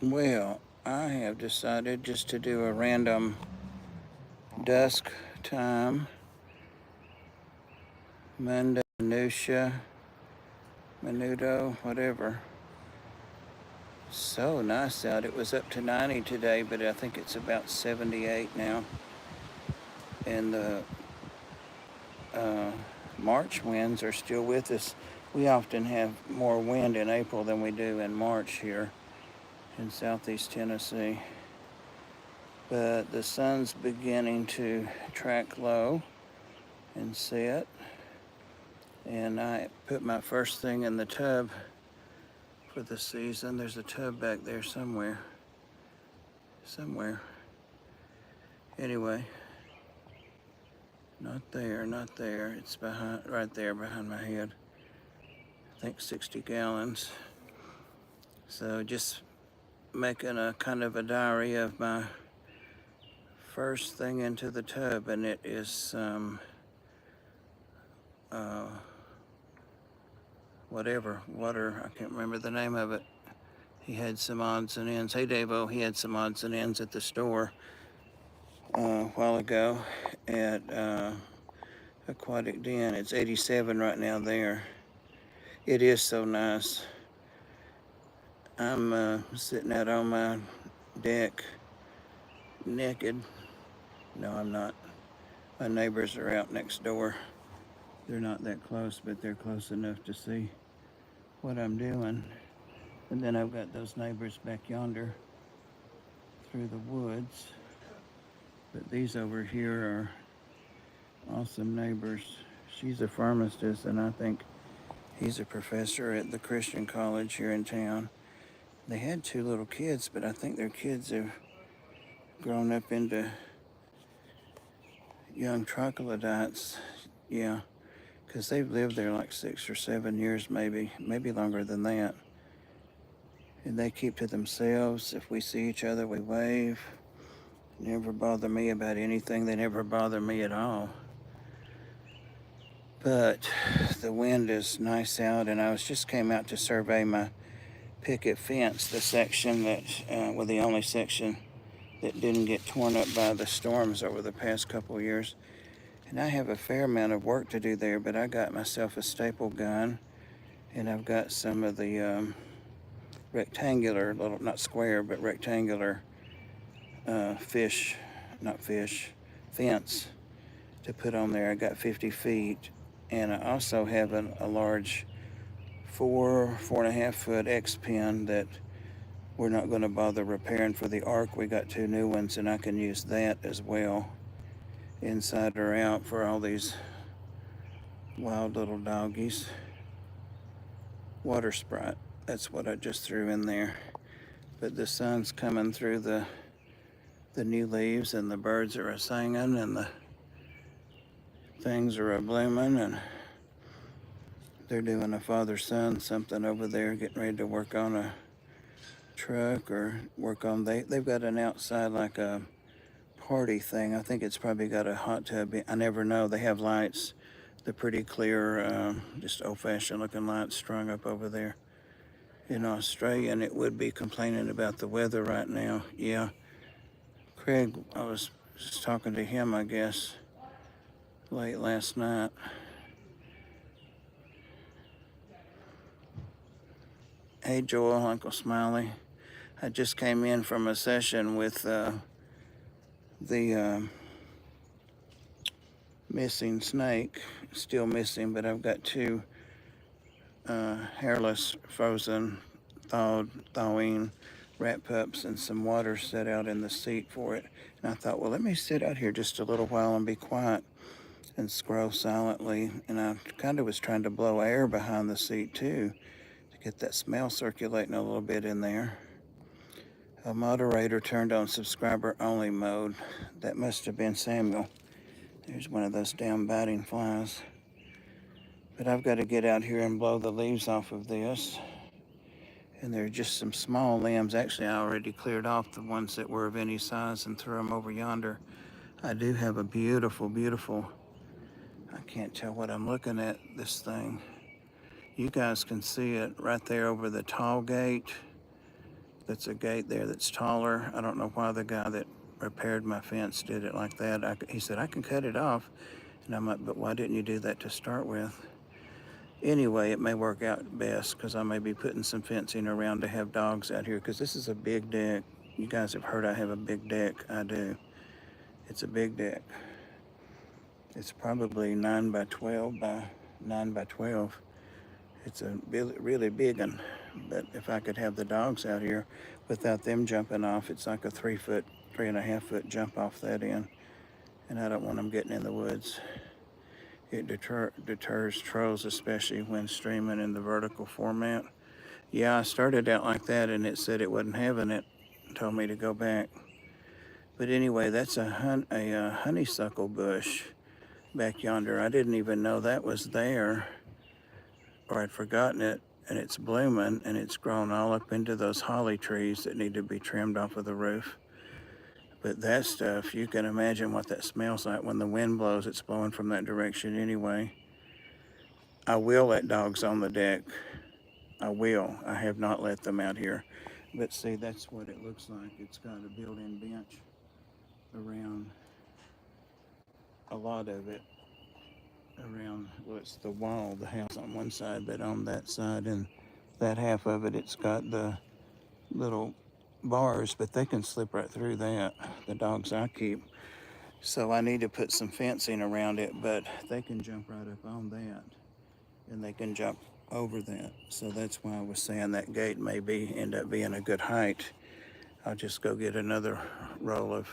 Well, I have decided just to do a random dusk time Monday minuto, whatever. So nice out. It was up to 90 today, but I think it's about 78 now. And the uh, March winds are still with us. We often have more wind in April than we do in March here in southeast Tennessee. But the sun's beginning to track low and set. And I put my first thing in the tub for the season. There's a tub back there somewhere. Anyway, not there. It's behind, right there behind my head. I think 60 gallons. So just making a kind of a diary of my first thing into the tub, and it is some whatever water. I can't remember the name of it. He had some odds and ends. Hey, Davo, he had some odds and ends at the store a while ago at Aquatic Den. It's 87 right now there. It is so nice. I'm sitting out on my deck naked. No, I'm not. My neighbors are out next door. They're not that close, but they're close enough to see what I'm doing. And then I've got those neighbors back yonder through the woods. But these over here are awesome neighbors. She's a pharmacist, and I think he's a professor at the Christian college here in town. They had 2 little kids, but I think their kids have grown up into young troglodytes. Yeah, because they've lived there like 6 or 7 years, maybe longer than that. And they keep to themselves. If we see each other, we wave. Never bother me about anything. They never bother me at all. But the wind is nice out, and I just came out to survey my picket fence, the section that, well, the only section that didn't get torn up by the storms over the past couple of years. And I have a fair amount of work to do there, but I got myself a staple gun, and I've got some of the rectangular, little, not square, but rectangular fence to put on there. I got 50 feet, and I also have a large 4.5 foot X pin that we're not going to bother repairing for the ark. We got 2 new ones, and I can use that as well, inside or out, for all these wild little doggies. Water sprite, that's what I just threw in there. But the sun's coming through the new leaves, and the birds are a-singing, and the things are a-blooming, and they're doing a father-son something over there, getting ready to work on a truck or work on, they've got an outside like a party thing. I think it's probably got a hot tub. I never know. They have lights. They're pretty clear, just old-fashioned looking lights strung up over there. In Australia, and it would be complaining about the weather right now. Yeah, Craig, I was just talking to him, I guess, late last night. Hey, Joel, Uncle Smiley. I just came in from a session with the missing snake. Still missing, but I've got 2 hairless, frozen, thawing rat pups and some water set out in the seat for it. And I thought, well, let me sit out here just a little while and be quiet and scroll silently. And I kind of was trying to blow air behind the seat too, to get that smell circulating a little bit in there. A moderator turned on subscriber only mode. That must have been Samuel. There's one of those damn biting flies. But I've got to get out here and blow the leaves off of this. And there are just some small limbs. Actually, I already cleared off the ones that were of any size and threw them over yonder. I do have a beautiful, I can't tell what I'm looking at, this thing. You guys can see it right there over the tall gate. that's a gate there that's taller. I don't know why the guy that repaired my fence did it like that. He said, I can cut it off. And I'm like, but why didn't you do that to start with? Anyway, it may work out best because I may be putting some fencing around to have dogs out here because this is a big deck. You guys have heard I have a big deck. I do. It's a big deck. It's probably 9 by 12 by 9 by 12. It's a really big one. But if I could have the dogs out here without them jumping off, it's like a 3.5 foot jump off that end. And I don't want them getting in the woods. It deters trolls, especially when streaming in the vertical format. Yeah, I started out like that and it said it wasn't having it. Told me to go back. But anyway, that's a honeysuckle bush back yonder. I didn't even know that was there, or I'd forgotten it, and it's blooming and it's grown all up into those holly trees that need to be trimmed off of the roof. But that stuff, you can imagine what that smells like when the wind blows. It's blowing from that direction anyway. I will let dogs on the deck. I will. I have not let them out here. But see, that's what it looks like. It's got a built-in bench around a lot of it. Around, well, it's the wall, the house on one side, but on that side and that half of it, it's got the little bars, but they can slip right through that, the dogs I keep. So I need to put some fencing around it, but they can jump right up on that and they can jump over that. So that's why I was saying that gate may end up being a good height. I'll just go get another roll of,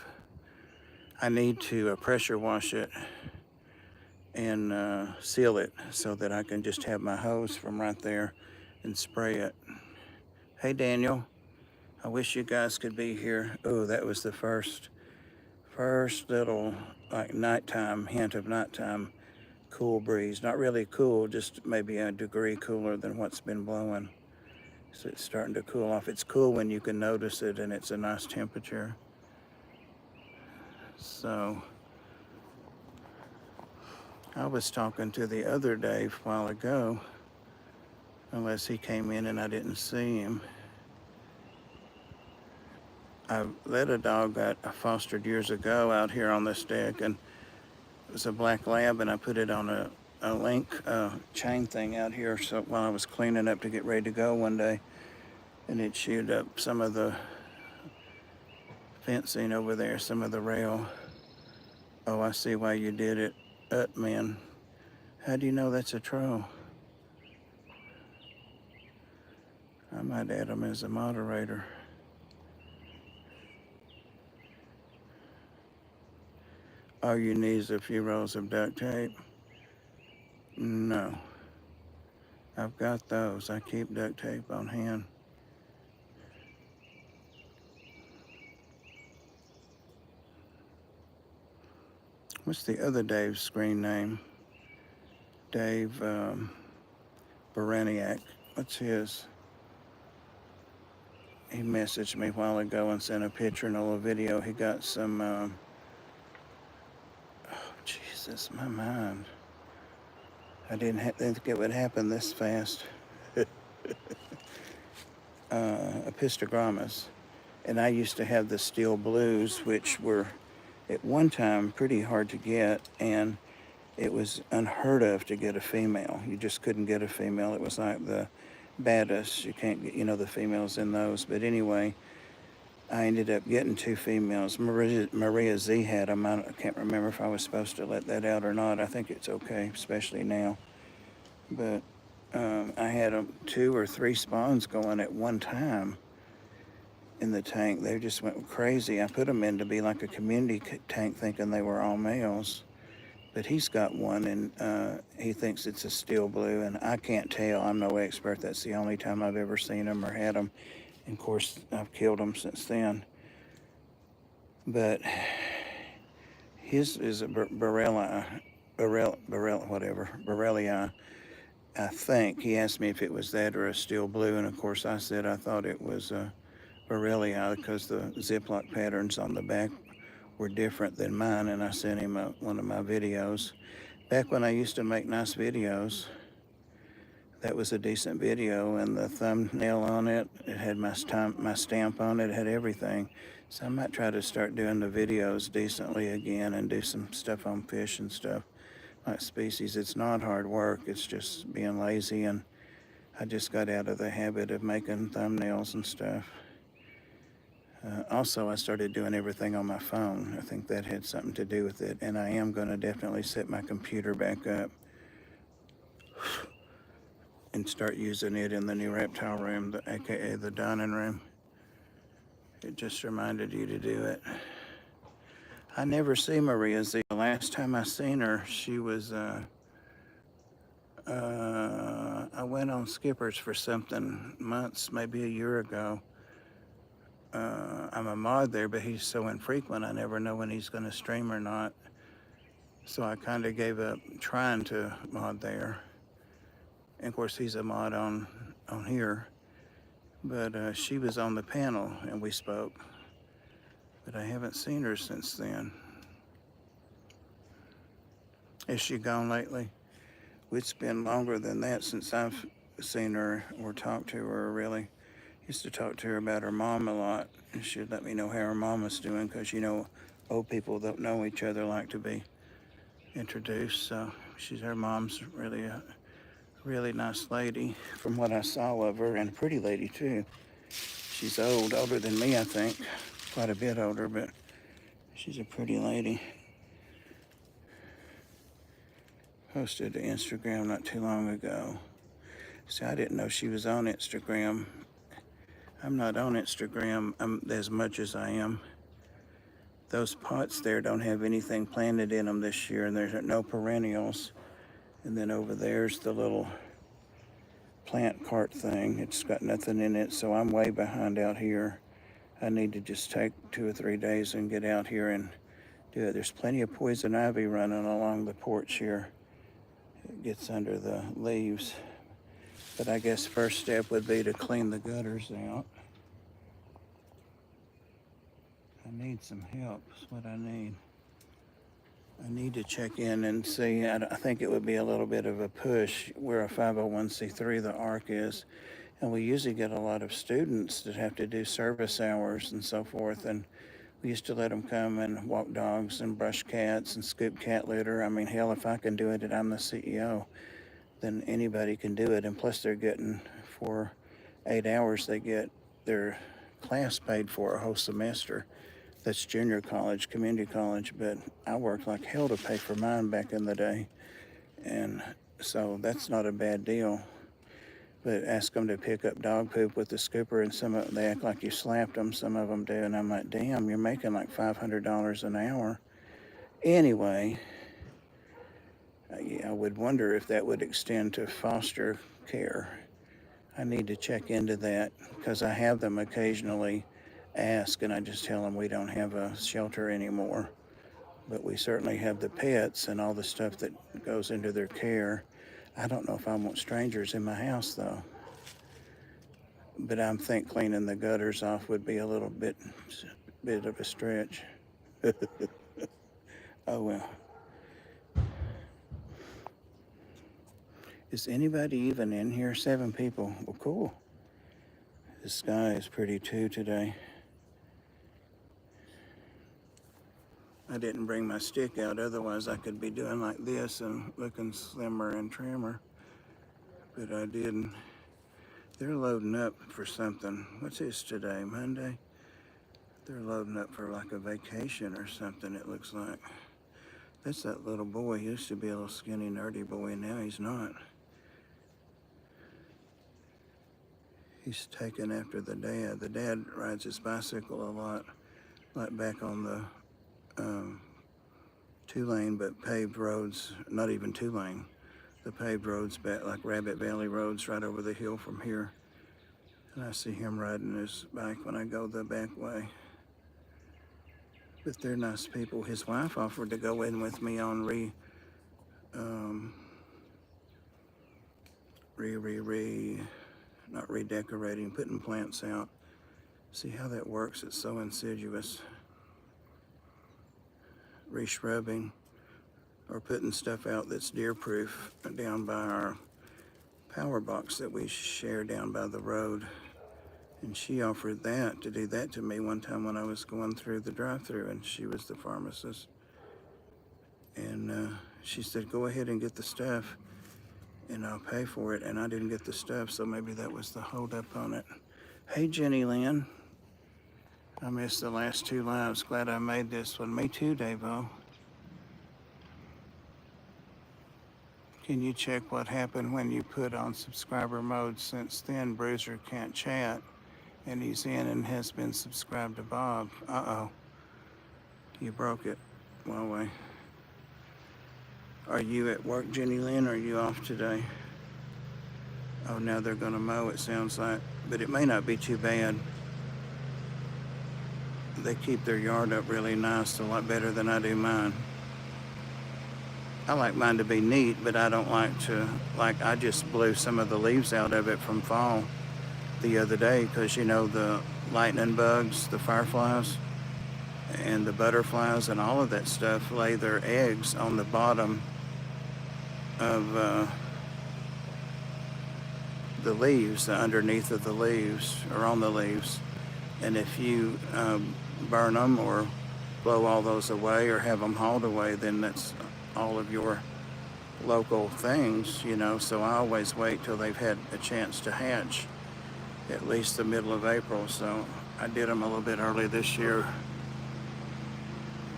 I need to pressure wash it and seal it so that I can just have my hose from right there and spray it. Hey Daniel, I wish you guys could be here. Oh, that was the first little like nighttime, hint of nighttime cool breeze. Not really cool, just maybe a degree cooler than what's been blowing. So it's starting to cool off. It's cool when you can notice it and it's a nice temperature. So I was talking to the other Dave a while ago, unless he came in and I didn't see him. I let a dog that I fostered years ago out here on this deck, and it was a black lab, and I put it on a link chain thing out here so while I was cleaning up to get ready to go one day, and it chewed up some of the fencing over there, some of the rail. Oh, I see why you did it. Man, how do you know that's a troll? I might add him as a moderator. All you need is a few rolls of duct tape. No, I've got those. I keep duct tape on hand. What's the other Dave's screen name? Dave Baraniak. What's his? He messaged me a while ago and sent a picture and a little video. He got some, oh, Jesus, my mind. I didn't think it would happen this fast. Epistogrammas. And I used to have the steel blues, which were at one time pretty hard to get, and it was unheard of to get a female. You just couldn't get a female. It was like the baddest. You can't get, the females in those. But anyway, I ended up getting 2 females. Maria Z had them. I can't remember if I was supposed to let that out or not. I think it's okay, especially now. But I had 2 or 3 spawns going at one time in the tank. They just went crazy. I put them in to be like a community tank thinking they were all males. But he's got one, and he thinks it's a steel blue, and I can't tell. I'm no expert. That's the only time I've ever seen them or had them. And of course, I've killed them since then. But his is a Borellii, I think. He asked me if it was that or a steel blue, and of course I said I thought it was a Borellii because the Ziploc patterns on the back were different than mine, and I sent him one of my videos. Back when I used to make nice videos, that was a decent video, and the thumbnail on it, it had my stamp on it, it had everything. So I might try to start doing the videos decently again and do some stuff on fish and stuff, like species. It's not hard work, it's just being lazy, and I just got out of the habit of making thumbnails and stuff. Also, I started doing everything on my phone. I think that had something to do with it, and I am going to definitely set my computer back up and start using it in the new reptile room, aka the dining room. It just reminded you to do it. I never see Maria Z. The last time I seen her, she was, I went on Skipper's for something months, maybe a year ago. I'm a mod there, but he's so infrequent, I never know when he's going to stream or not. So I kind of gave up trying to mod there. And of course, he's a mod on here. But she was on the panel and we spoke. But I haven't seen her since then. Has she gone lately? It's been longer than that since I've seen her or talked to her, really. Used to talk to her about her mom a lot, and she'd let me know how her mom was doing, because, you know, old people that know each other like to be introduced. So her mom's really a really nice lady from what I saw of her, and a pretty lady too. She's older than me, I think, quite a bit older, but she's a pretty lady. Posted to Instagram not too long ago. See, I didn't know she was on Instagram. I'm not on Instagram as much as I am. Those pots there don't have anything planted in them this year, and there's no perennials. And then over there's the little plant cart thing. It's got nothing in it, so I'm way behind out here. I need to just take 2 or 3 days and get out here and do it. There's plenty of poison ivy running along the porch here. It gets under the leaves. But I guess first step would be to clean the gutters out. I need some help, that's what I need. I need to check in and see. I think it would be a little bit of a push. We're a 501c3, the ARC is, and we usually get a lot of students that have to do service hours and so forth, and we used to let them come and walk dogs and brush cats and scoop cat litter. I mean, hell, if I can do it and I'm the CEO, then anybody can do it. And plus they're getting, for 8 hours, they get their class paid for a whole semester. That's junior college, community college, but I worked like hell to pay for mine back in the day. And so that's not a bad deal. But ask them to pick up dog poop with the scooper, and some of them, they act like you slapped them, some of them do, and I'm like, damn, you're making like $500 an hour. Anyway, I would wonder if that would extend to foster care. I need to check into that, because I have them occasionally ask, and I just tell them we don't have a shelter anymore. But we certainly have the pets and all the stuff that goes into their care. I don't know if I want strangers in my house, though. But I think cleaning the gutters off would be a little bit of a stretch. Oh, well. Is anybody even in here? 7 people. Well, cool. The sky is pretty too today. I didn't bring my stick out, otherwise I could be doing like this and looking slimmer and trimmer. But I didn't. They're loading up for something. What's this today, Monday? They're loading up for like a vacation or something, it looks like. That's that little boy. He used to be a little skinny, nerdy boy, and now he's not. He's taken after the dad. The dad rides his bicycle a lot, like back on the 2-lane, but paved roads, not even 2-lane. The paved roads back, like Rabbit Valley roads, right over the hill from here. And I see him riding his bike when I go the back way. But they're nice people. His wife offered to go in with me on not redecorating, putting plants out. See how that works? It's so insidious. Re-shrubbing or putting stuff out that's deer-proof down by our power box that we share down by the road. And she offered to do that to me one time when I was going through the drive-thru, and she was the pharmacist. And she said, go ahead and get the stuff and I'll pay for it. And I didn't get the stuff, so maybe that was the holdup on it. Hey, Jenny Lynn. I missed the last 2 lives. Glad I made this one. Me too, Davo. Can you check what happened when you put on subscriber mode? Since then, Bruiser can't chat, and he's in and has been subscribed to Bob. Uh-oh. You broke it. Huawei. Are you at work, Jenny Lynn, or are you off today? Oh, now they're going to mow, it sounds like. But it may not be too bad. They keep their yard up really nice, a lot better than I do mine. I like mine to be neat, but I don't like to, I just blew some of the leaves out of it from fall the other day because, you know, the lightning bugs, the fireflies, and the butterflies and all of that stuff lay their eggs on the bottom of the leaves, underneath of the leaves, or on the leaves. And if you burn them or blow all those away or have them hauled away, then that's all of your local things, you know. So I always wait till they've had a chance to hatch, at least the middle of April. So I did them a little bit early this year,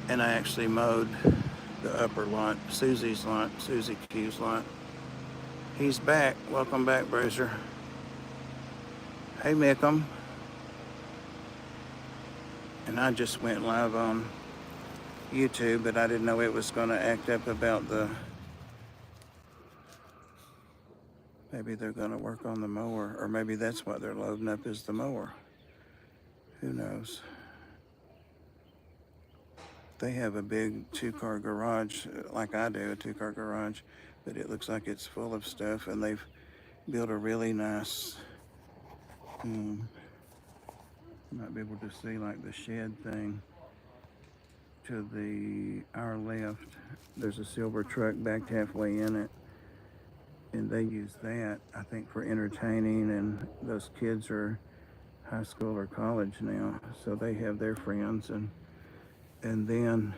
and I actually mowed the upper lot, Susie's lot, Susie Q's lot. He's back. Welcome back, Bruiser. Hey, Mickham. And I just went live on YouTube, but I didn't know it was going to act up about maybe they're going to work on the mower, or maybe that's what they're loading up is the mower. Who knows? They have a big 2-car garage, like I do, a 2-car garage, but it looks like it's full of stuff, and they've built a really nice, you might be able to see like the shed thing. To our left, there's a silver truck backed halfway in it, and they use that, I think, for entertaining, and those kids are high school or college now, so they have their friends. And then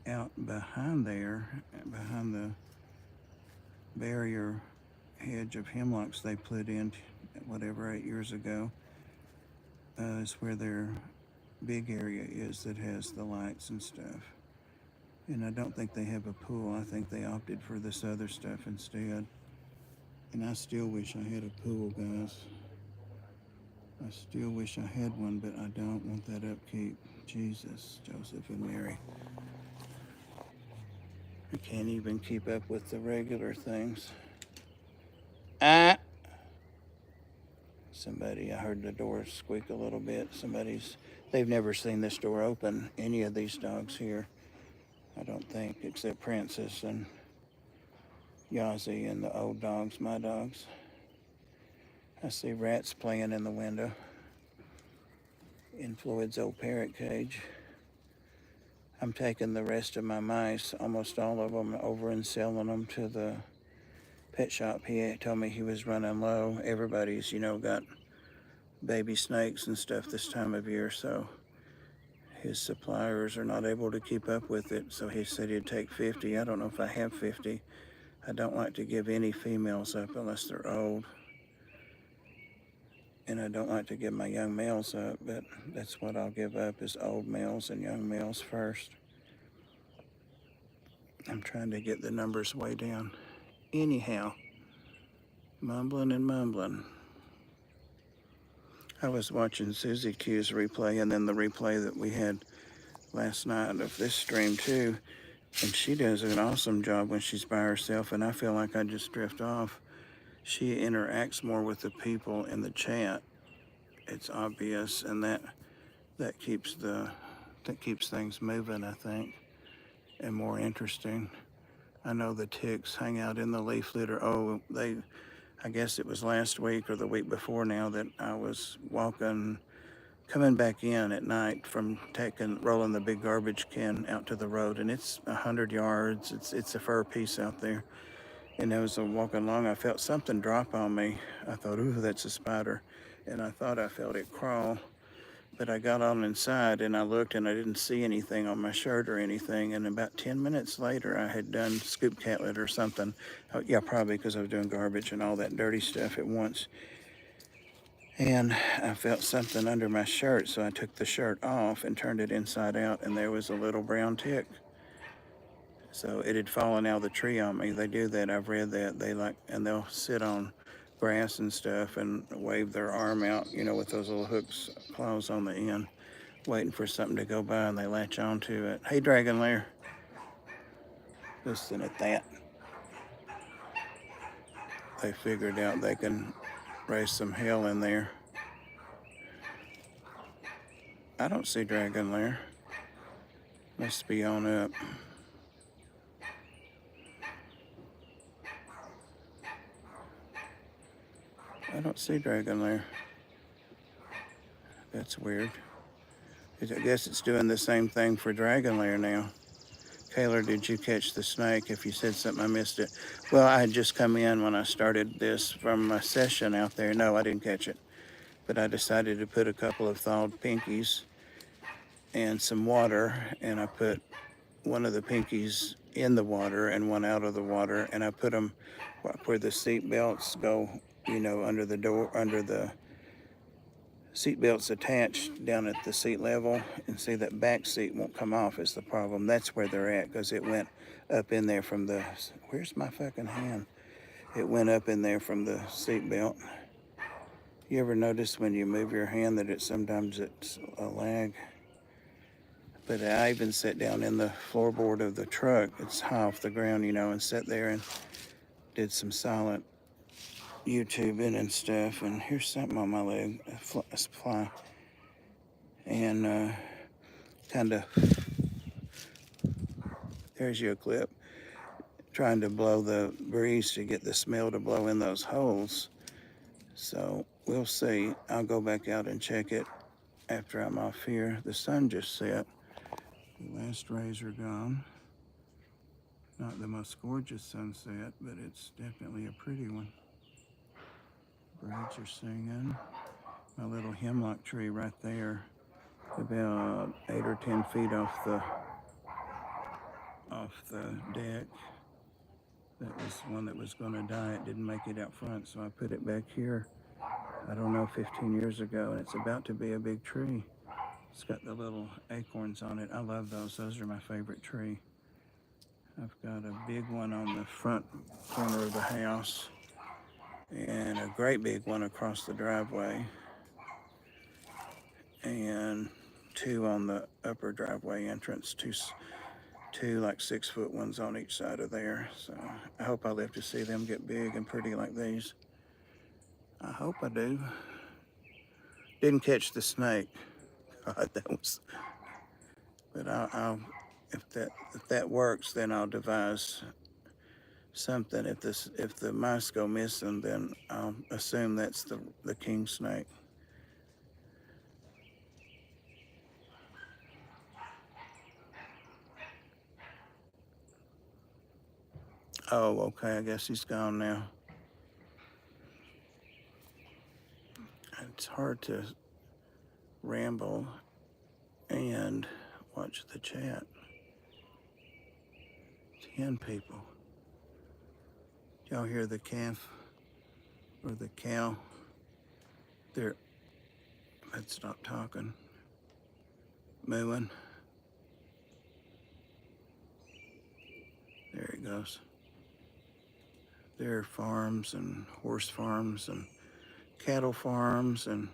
out behind there, behind the barrier hedge of hemlocks they put in, whatever, 8 years ago, is where their big area is that has the lights and stuff. And I don't think they have a pool. I think they opted for this other stuff instead. And I still wish I had a pool, guys. I still wish I had one, but I don't want that upkeep. Jesus, Joseph and Mary. I can't even keep up with the regular things. Somebody, I heard the door squeak a little bit. They've never seen this door open, any of these dogs here, I don't think, except Princess and Yazzie and the old dogs, my dogs. I see rats playing in the window in Floyd's old parrot cage. I'm taking the rest of my mice, almost all of them, over and selling them to the pet shop. He told me he was running low. Everybody's, got baby snakes and stuff this time of year, so his suppliers are not able to keep up with it. So he said he'd take 50. I don't know if I have 50. I don't like to give any females up unless they're old. And I don't like to give my young males up, but that's what I'll give up, is old males and young males first. I'm trying to get the numbers way down. Anyhow, mumbling and mumbling. I was watching Susie Q's replay and then the replay that we had last night of this stream too. And she does an awesome job when she's by herself, and I feel like I just drift off. She interacts more with the people in the chat. It's obvious, and that keeps things moving, I think, and more interesting. I know the ticks hang out in the leaf litter. I guess it was last week or the week before now that I was coming back in at night from rolling the big garbage can out to the road, and it's 100 yards. It's a fur piece out there, And as I was walking along, I felt something drop on me. I thought, ooh, that's a spider. And I thought I felt it crawl. But I got on inside and I looked and I didn't see anything on my shirt or anything. And about 10 minutes later, I had done scoop catlet or something. Oh, yeah, probably because I was doing garbage and all that dirty stuff at once. And I felt something under my shirt, so I took the shirt off and turned it inside out, and there was a little brown tick. So it had fallen out of the tree on me. They do that. I've read that. And they'll sit on grass and stuff and wave their arm out, with those little hooks, claws on the end, waiting for something to go by, and they latch onto it. Hey, Dragon Lair. Listen at that. They figured out they can raise some hell in there. I don't see Dragon Lair. Must be on up. I don't see Dragon Lair. That's weird. I guess it's doing the same thing for Dragon Lair now. Kaylor, did you catch the snake? If you said something, I missed it. Well, I had just come in when I started this from my session out there. No, I didn't catch it. But I decided to put a couple of thawed pinkies and some water, and I put one of the pinkies in the water and one out of the water, and I put them where the seat belts go, under the door, under the seat belts attached down at the seat level. And see, that back seat won't come off is the problem. That's where they're at, because it went up in there from the, where's my fucking hand? It went up in there from the seat belt. You ever notice when you move your hand that sometimes it's a lag? But I even sat down in the floorboard of the truck. It's high off the ground, and sat there and did some silent YouTubing and stuff. And here's something on my leg, a fly. And kind of, there's your clip, trying to blow the breeze to get the smell to blow in those holes. So we'll see. I'll go back out and check it after I'm off here. The sun just set. The last rays are gone. Not the most gorgeous sunset, but it's definitely a pretty one. Birds are singing. My little hemlock tree right there, about 8 or 10 feet off the deck. That was one that was going to die. It didn't make it out front, so I put it back here, I don't know, 15 years ago, and it's about to be a big tree. It's got the little acorns on it. I love those. Those are my favorite tree. I've got a big one on the front corner of the house and a great big one across the driveway, and two on the upper driveway entrance, two like 6-foot ones on each side of there. So I hope I live to see them get big and pretty like these. I hope I do. Didn't catch the snake. God, that was. But I'll if that works, then I'll devise something. If the mice go missing, then I'll assume that's the king snake. Oh, okay. I guess he's gone now. It's hard to ramble and watch the chat. 10 people. Y'all hear the calf or the cow? Let's stop talking. Mooing. There he goes. There are farms and horse farms and cattle farms and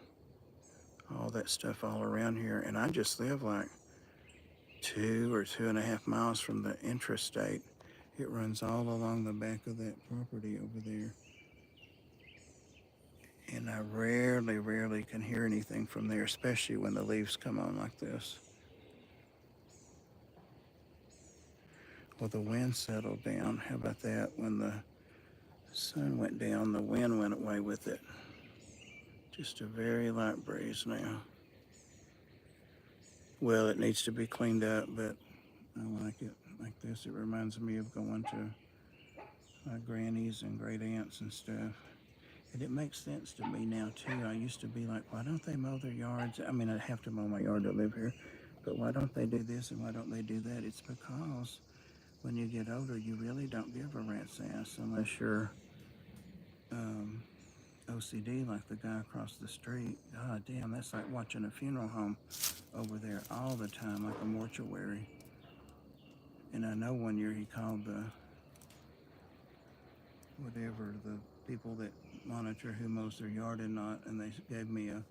all that stuff all around here. And I just live like 2 or 2.5 miles from the intrastate. It runs all along the back of that property over there. And I rarely can hear anything from there, especially when the leaves come on like this. Well, the wind settled down. How about that? When the sun went down, the wind went away with it. Just a very light breeze now. Well, it needs to be cleaned up, but I like it like this. It reminds me of going to my grannies and great aunts and stuff. And it makes sense to me now too. I used to be like, why don't they mow their yards? I mean, I have to mow my yard to live here, but why don't they do this and why don't they do that? It's because when you get older, you really don't give a rat's ass unless you're OCD like the guy across the street. God damn, that's like watching a funeral home over there all the time, like a mortuary. And I know one year he called the people that monitor who mows their yard and not, and they gave me a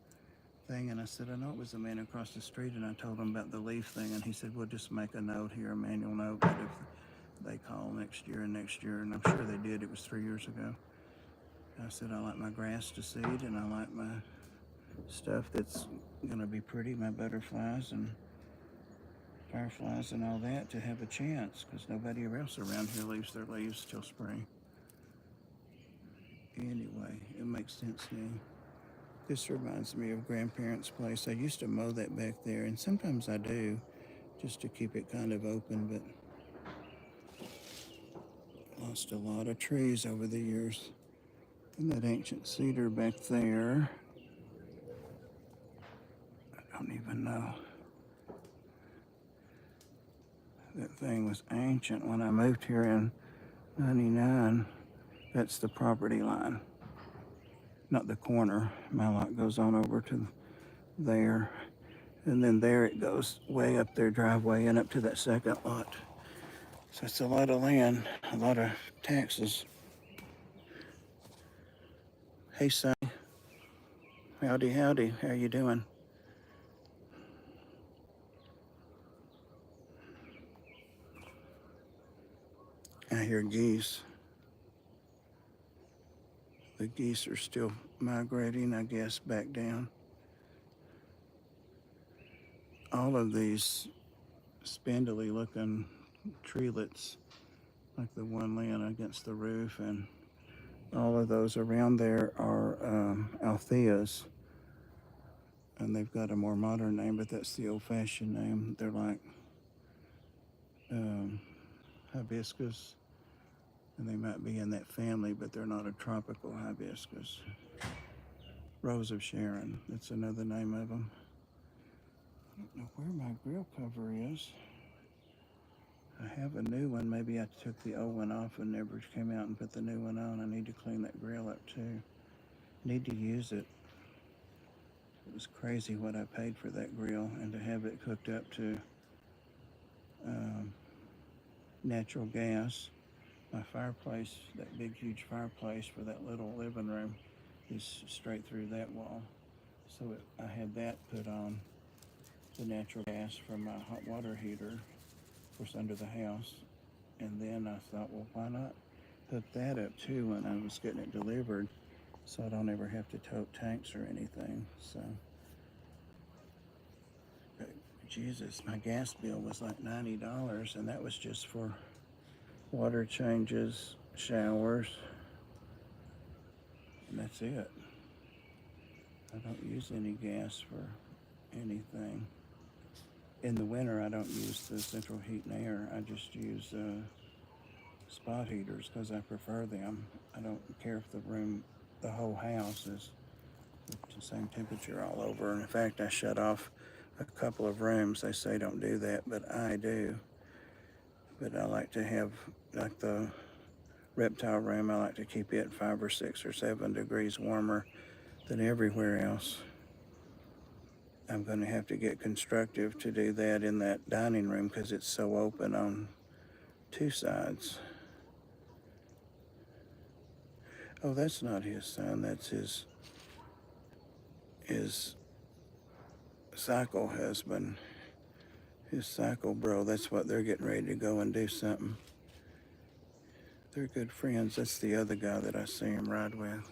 thing, and I said, I know it was the man across the street, and I told him about the leaf thing, and he said, well, just make a note here, a manual note, that if they call next year, and I'm sure they did. It was 3 years ago. I said, I like my grass to seed, and I like my stuff that's gonna be pretty, my butterflies and fireflies and all that, to have a chance, because nobody else around here leaves their leaves till spring. Anyway, it makes sense now. This reminds me of grandparents' place. I used to mow that back there, and sometimes I do, just to keep it kind of open, but lost a lot of trees over the years. And that ancient cedar back there, I don't even know. That thing was ancient when I moved here in 99. That's the property line, not the corner. My lot goes on over to there. And then there it goes way up their driveway and up to that second lot. So it's a lot of land, a lot of taxes. Hey, son. Howdy, howdy. How you doing? I hear geese. The geese are still migrating, I guess, back down. All of these spindly looking treelets, like the one laying against the roof, and all of those around there are altheas. And they've got a more modern name, but that's the old-fashioned name. They're like hibiscus, and they might be in that family, but they're not a tropical hibiscus. Rose of Sharon, that's another name of them. I don't know where my grill cover is. I have a new one. Maybe I took the old one off and never came out and put the new one on. I need to clean that grill up too. Need to use it. It was crazy what I paid for that grill, and to have it hooked up to natural gas. My fireplace, that big huge fireplace for that little living room, is straight through that wall. So I had that put on the natural gas from my hot water heater, of course, under the house. And then I thought, well, why not hook that up too when I was getting it delivered, so I don't ever have to tote tanks or anything. So, but Jesus, my gas bill was like $90, and that was just for water changes, showers, and that's it. I don't use any gas for anything. In the winter, I don't use the central heat and air. I just use spot heaters because I prefer them. I don't care if the whole house is the same temperature all over. And in fact, I shut off a couple of rooms. They say don't do that, but I do. But I like to have, like the reptile room, I like to keep it 5 or 6 or 7 degrees warmer than everywhere else. I'm going to have to get constructive to do that in that dining room because it's so open on 2 sides. Oh, that's not his son. That's his cycle husband, his cycle bro. That's what they're getting ready to go and do something. They're good friends. That's the other guy that I see him ride with.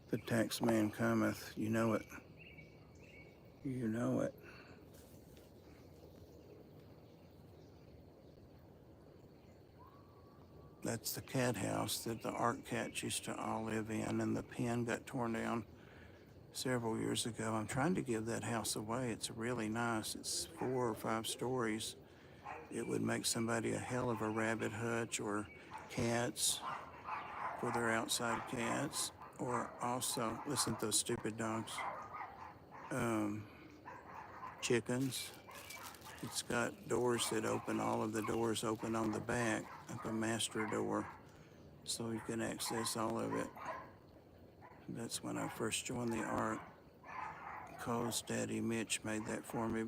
The tax man cometh. You know it. You know it. That's the cat house that the Ark cats used to all live in, and the pen got torn down several years ago. I'm trying to give that house away. It's really nice. It's 4 or 5 stories, it would make somebody a hell of a rabbit hutch, or cats for their outside cats, or also, listen to those stupid dogs, chickens. It's got doors that open, all of the doors open on the back, like a master door, so you can access all of it. That's when I first joined the Ark. Cole's daddy Mitch made that for me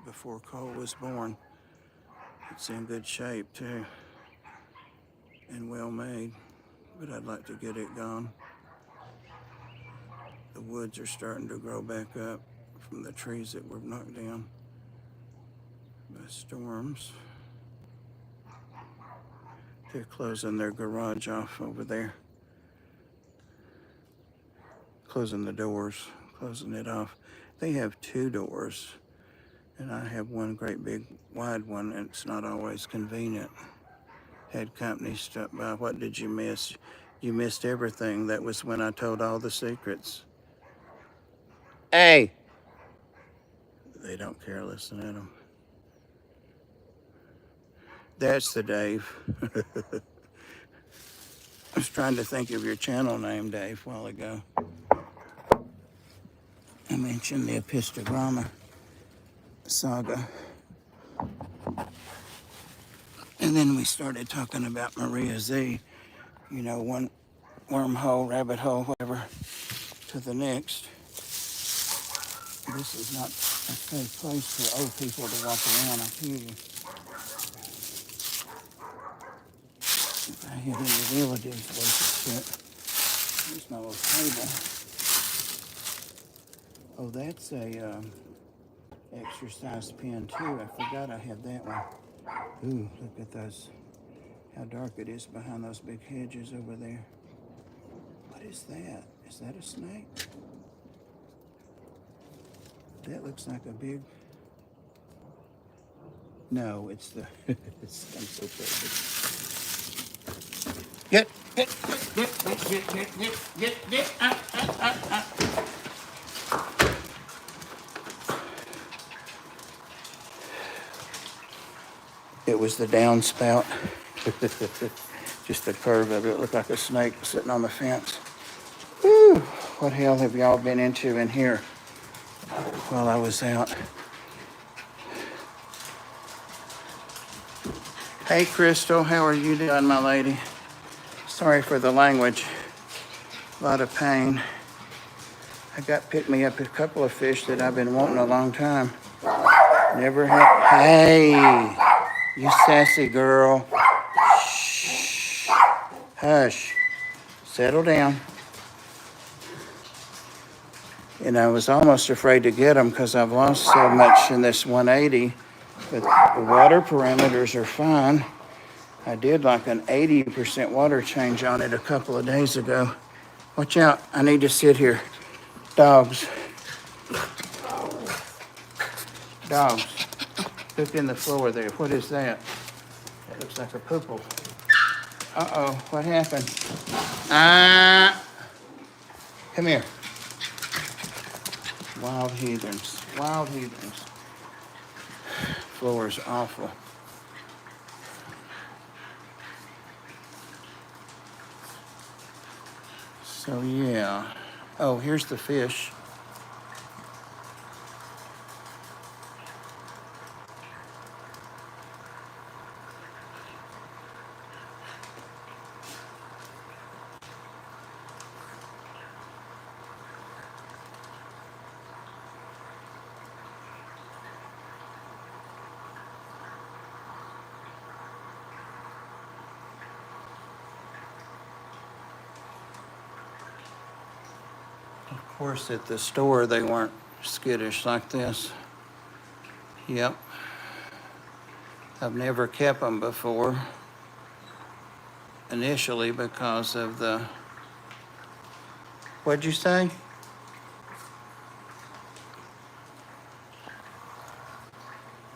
before Cole was born. It's in good shape too, and well made, but I'd like to get it gone. The woods are starting to grow back up from the trees that were knocked down by storms. They're closing their garage off over there. Closing the doors, closing it off. They have 2 doors, and I have one great big wide one, and it's not always convenient. Had company stop by. What did you miss? You missed everything. That was when I told all the secrets. Hey! They don't care, listen at them. That's the Dave. I was trying to think of your channel name, Dave, a while ago. I mentioned the Epistogramma saga. And then we started talking about Maria Z. You know, one wormhole, rabbit hole, whatever, to the next. This is not a safe place for old people to walk around, I tell you. If I hit any relatives, worth of shit. There's my little table. Oh, that's a exercise pen too. I forgot I had that one. Ooh, look at those. How dark it is behind those big hedges over there. What is that? Is that a snake? That looks like a big... No, it's the... I'm so crazy. Get. It was the downspout. Just the curve of it. It looked like a snake sitting on the fence. Whew, what hell have y'all been into in here while I was out? Hey, Crystal, how are you doing, my lady? Sorry for the language. A lot of pain. I got picked me up a couple of fish that I've been wanting a long time. Never had. Hey, you sassy girl. Shh. Hush. Settle down. And I was almost afraid to get them because I've lost so much in this 180. But the water parameters are fine. I did like an 80% water change on it a couple of days ago. Watch out, I need to sit here. Dogs. Dogs. Look in the floor there. What is that? That looks like a poople. Uh-oh, what happened? Come here. Wild heathens. Wild heathens. Floor is awful. So yeah. Oh, here's the fish. Of course, at the store, they weren't skittish like this. Yep. I've never kept them before. Initially because of the... What'd you say?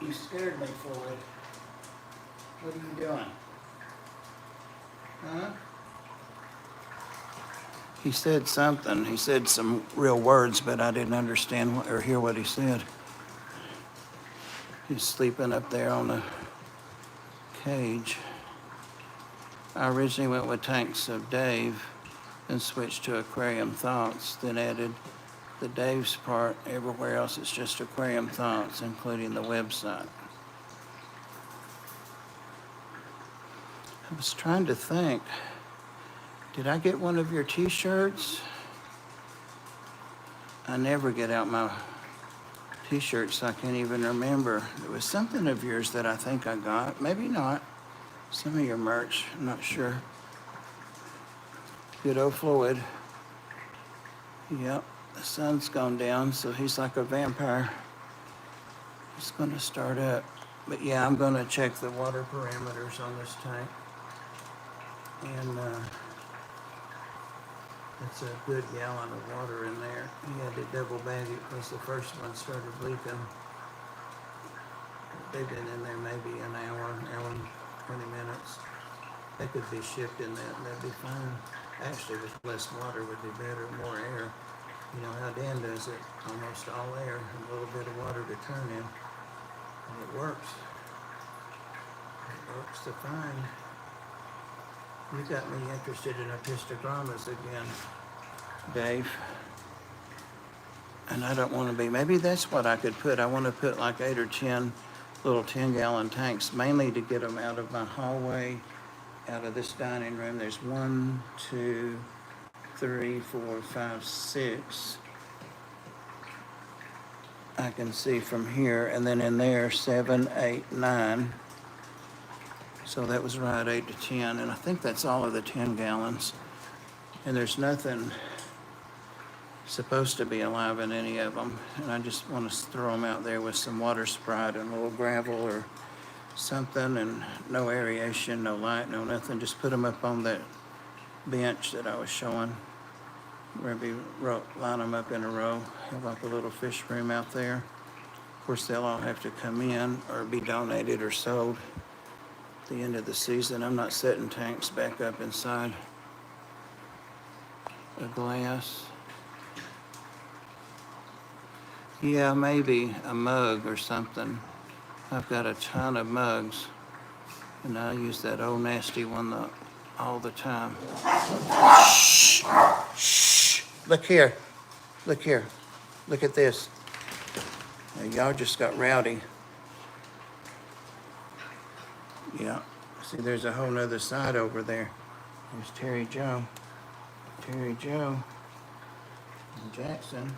You scared me, Floyd. What are you doing? Huh? He said something. He said some real words, but I didn't understand or hear what he said. He's sleeping up there on the cage. I originally went with Tanks of Dave and switched to Aquarium Thoughts, then added the Dave's part. Everywhere else it's just Aquarium Thoughts, including the website. I was trying to think, did I get one of your t-shirts? I never get out my t-shirts, so I can't even remember. There was something of yours that I think I got, maybe not. Some of your merch, I'm not sure. Good old Floyd. Yep, the sun's gone down, so he's like a vampire. He's gonna start up. But yeah, I'm gonna check the water parameters on this tank. And it's a good gallon of water in there. He had to double bag it because the first one started leaking. They've been in there maybe an hour and 20 minutes. They could be shipped in that and that'd be fine. Actually, with less water would be better, more air. You know how Dan does it, almost all air, and a little bit of water to turn in. And it works. It works to fine. You got me interested in apistogrammas again, Dave. And I don't want to be, maybe that's what I could put. I want to put like 8 or 10 little 10-gallon tanks, mainly to get them out of my hallway, out of this dining room. There's 1, 2, 3, 4, 5, 6. I can see from here, and then in there, 7, 8, 9. So that was right, 8 to 10, and I think that's all of the 10 gallons. And there's nothing supposed to be alive in any of them, and I just want to throw them out there with some water Sprite and a little gravel or something, and no aeration, no light, no nothing. Just put them up on that bench that I was showing. Maybe line them up in a row, have like a little fish room out there. Of course, they'll all have to come in or be donated or sold at the end of the season. I'm not setting tanks back up inside a glass. Yeah, maybe a mug or something. I've got a ton of mugs, and I use that old nasty one all the time. Shh, shh. Look here, look here, look at this. Now, y'all just got rowdy. Yeah, see, there's a whole nother side over there. There's Terry Joe, and Jackson.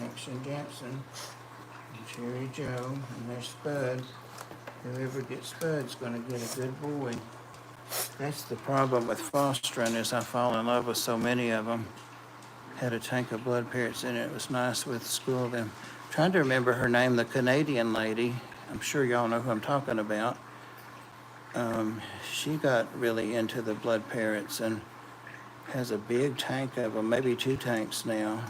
Action Jackson, and Cherry Joe, and there's Spud. Whoever gets Spud's gonna get a good boy. That's the problem with fostering, is I fall in love with so many of them. Had a tank of blood parrots in it. It was nice with school of them. Trying to remember her name, the Canadian lady. I'm sure y'all know who I'm talking about. She got really into the blood parrots and has a big tank of them, maybe 2 tanks now.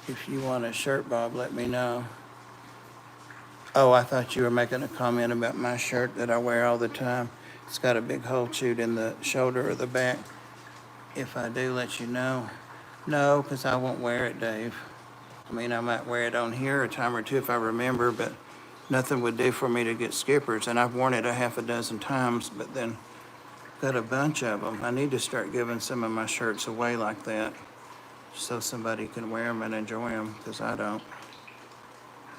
If you want a shirt, Bob, let me know. Oh, I thought you were making a comment about my shirt that I wear all the time. It's got a big hole chewed in the shoulder or the back. If I do, let you know. No, because I won't wear it, Dave. I mean, I might wear it on here a time or two if I remember, but nothing would do for me to get skippers. And I've worn it a half a dozen times, but then got a bunch of them. I need to start giving some of my shirts away like that, so somebody can wear them and enjoy them, because I don't.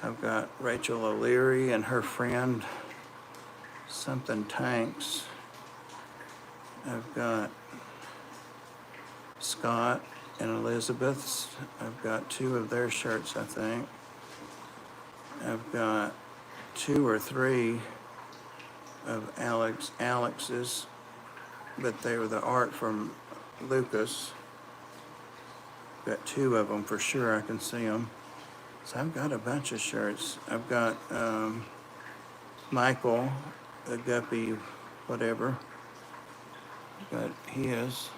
I've got Rachel O'Leary and her friend, something Tanks. I've got Scott and Elizabeth's. I've got 2 of their shirts, I think. I've got 2 or 3 of Alex's, but they were the art from Lucas. Got 2 of them for sure, I can see them. So I've got a bunch of shirts. I've got Michael, the Guppy, whatever. Got his.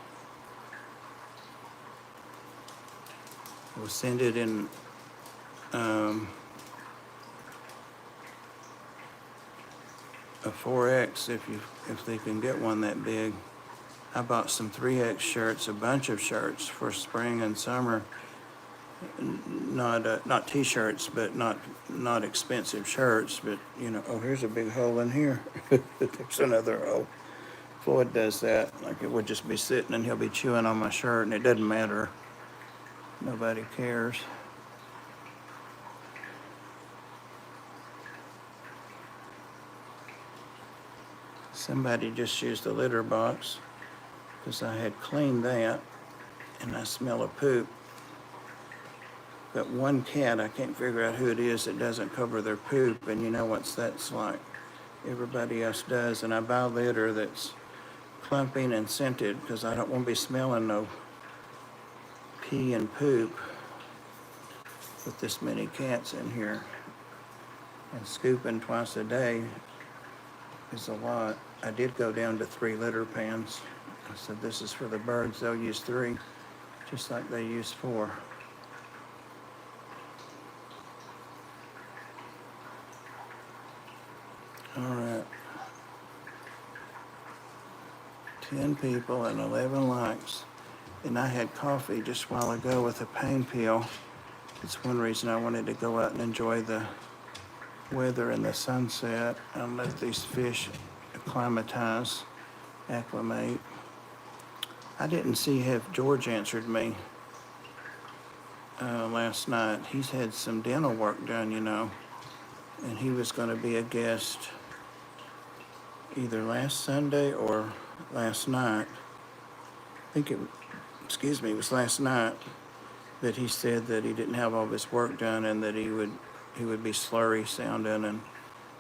We'll send it in a 4X if they can get one that big. I bought some 3X shirts, a bunch of shirts for spring and summer, not t-shirts, but not expensive shirts, but you know, oh, here's a big hole in here. There's another hole. Floyd does that, like it would just be sitting and he'll be chewing on my shirt and it doesn't matter. Nobody cares. Somebody just used the litter box because I had cleaned that and I smell a poop. Got one cat, I can't figure out who it is that doesn't cover their poop, and you know what that's like. Everybody else does, and I buy litter that's clumping and scented because I don't want to be smelling no pee and poop with this many cats in here. And scooping twice a day is a lot. I did go down to 3 litter pans. I said, this is for the birds, they'll use 3, just like they use 4. All right. 10 people and 11 likes. And I had coffee just a while ago with a pain pill. It's one reason I wanted to go out and enjoy the weather and the sunset and let these fish acclimatize, acclimate. I didn't see if George answered me last night. He's had some dental work done, you know, and he was going to be a guest either last Sunday or last night. I think it was last night that he said that he didn't have all this work done and that he would be slurry sounding and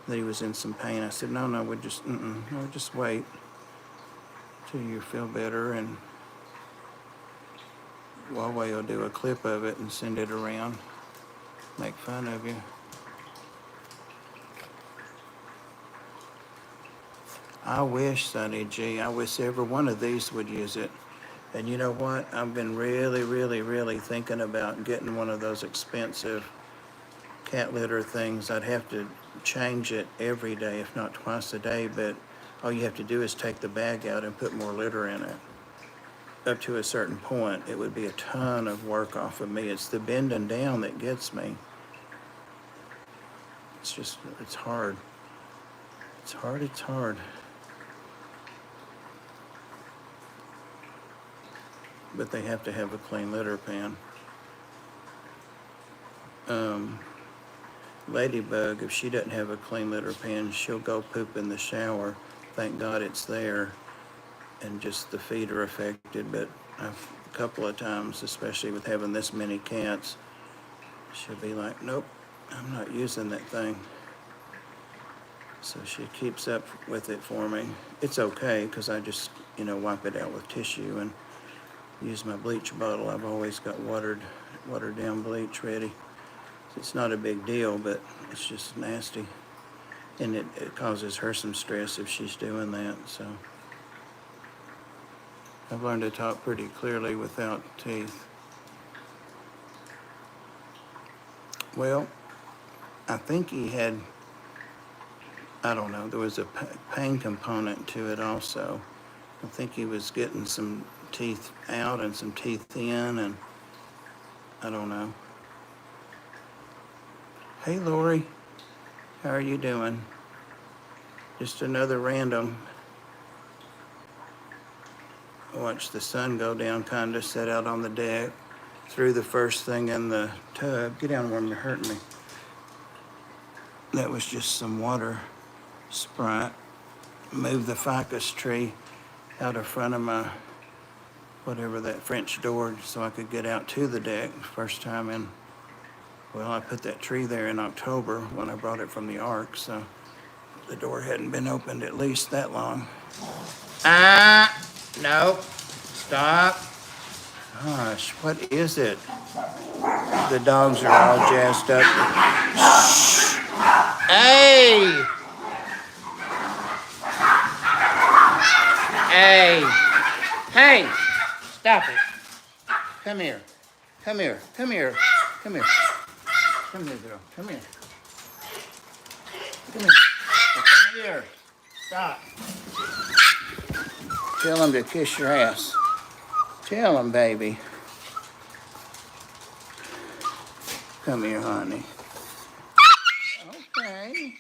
that he was in some pain. I said, no, we'd just wait till you feel better, and Huawei will do a clip of it and send it around, make fun of you. I wish, Sonny G, I wish every one of these would use it. And you know what? I've been really thinking about getting one of those expensive cat litter things. I'd have to change it every day, if not twice a day, but all you have to do is take the bag out and put more litter in it. Up to a certain point, it would be a ton of work off of me. It's the bending down that gets me. It's hard. It's hard. But they have to have a clean litter pan. Ladybug, if she doesn't have a clean litter pan, she'll go poop in the shower. Thank God it's there, and just the feet are affected. But a couple of times, especially with having this many cats, she'll be like, nope, I'm not using that thing. So she keeps up with it for me. It's okay, because I just, wipe it out with tissue and use my bleach bottle. I've always got watered down bleach ready. It's not a big deal, but it's just nasty. And it causes her some stress if she's doing that, so. I've learned to talk pretty clearly without teeth. Well, I think he had, I don't know, there was a pain component to it also. I think he was getting some teeth out and some teeth in, and I don't know. Hey, Lori, how are you doing? Just another random. Watch the sun go down, kind of sat out on the deck, threw the first thing in the tub. Get down when you're hurting me. That was just some water Sprite. Moved the ficus tree out of front of my, whatever, that French door, so I could get out to the deck. First time in, well, I put that tree there in October when I brought it from the Ark, so the door hadn't been opened at least that long. No, stop. Gosh, what is it? The dogs are all jazzed up. Hey! Hey! Stop it. Come here, girl. Come here, girl. Come here. Stop. Tell him to kiss your ass. Tell him, baby. Come here, honey. Okay.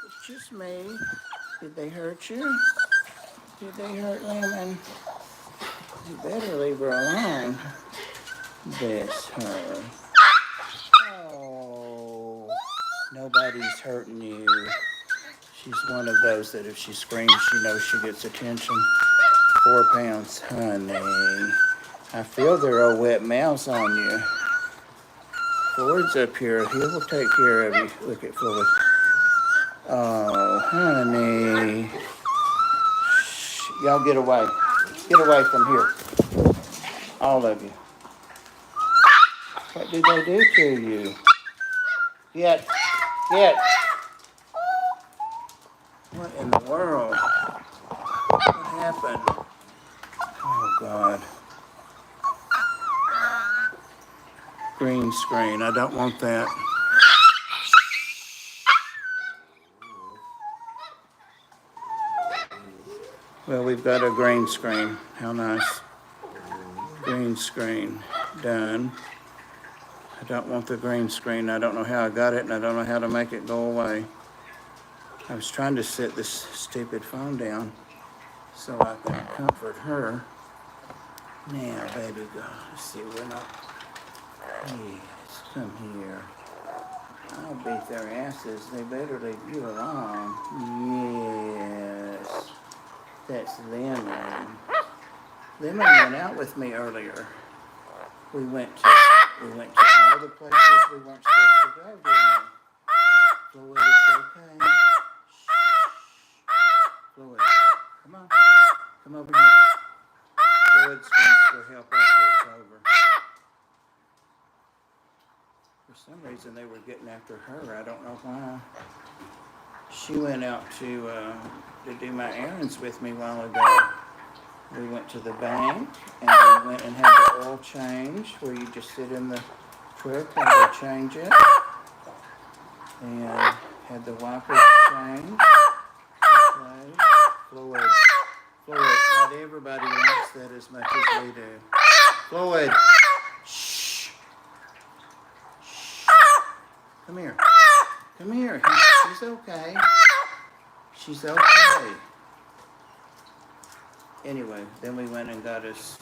It's just me. Did they hurt you? Did they hurt Lemon? You better leave her alone. Bless her. Oh, nobody's hurting you. She's one of those that if she screams, she knows she gets attention. 4 pounds, honey. I feel their old wet mouse on you. Floyd's up here. He will take care of you. Look at Floyd. Oh, honey. Shh. Y'all get away. Get away from here. All of you. What did they do to you? Get. What in the world? What happened? Oh, God. Green screen. I don't want that. Well, we've got a green screen. How nice. Green screen. Done. I don't want the green screen. I don't know how I got it, and I don't know how to make it go away. I was trying to set this stupid phone down so I can comfort her. Now, baby, go. Let's see, we're not... Yes, come here. I'll beat their asses. They better leave you alone. Yes. That's Lemon. Lemon went out with me earlier. We went to all the places we weren't supposed to go, didn't we? Floyd, it's okay. Shh. Floyd, come on. Come over here. Floyd screams for help after it's over. For some reason they were getting after her. I don't know why. She went out to do my errands with me a while ago. We went to the bank and we went and had the oil change where you just sit in the truck and they change it. And had the wipers changed. Okay. Floyd, not everybody likes that as much as we do. Floyd, shh. Come here. Come here. She's okay. She's okay. Anyway, then we went and got us,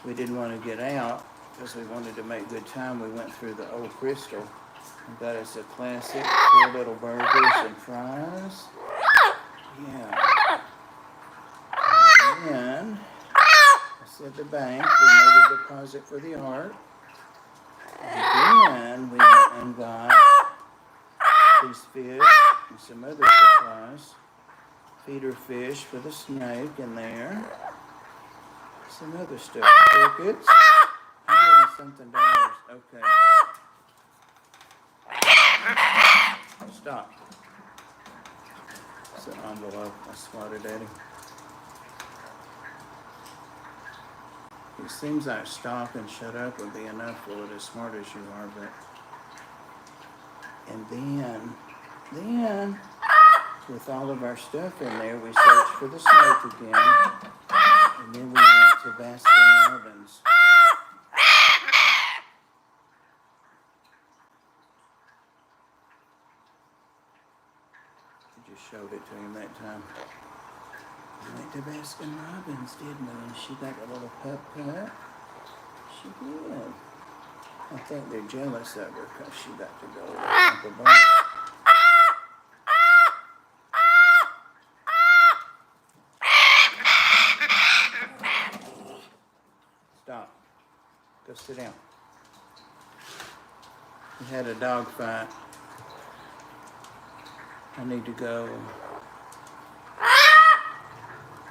we didn't want to get out because we wanted to make good time. We went through the old Crystal and got us a classic 4 little burgers and fries. Yeah. And then I said the bank, we made a deposit for the art. And then we went and got these fish and some other supplies. Feeder fish for the snake in there. Some other stuff. Crickets. $100-something. Okay. Stop. It's an envelope. I swatted at him. It seems like stop and shut up would be enough for it, as smart as you are, but... And then, with all of our stuff in there, we searched for the snake again, and then we went to Baskin-Robbins. I just showed it to him that time. We went to Baskin-Robbins, didn't we? And she got a little pup cut. She did. I think they're jealous of her because she got to go with Uncle Bob. Stop. Go sit down. We had a dog fight. I need to go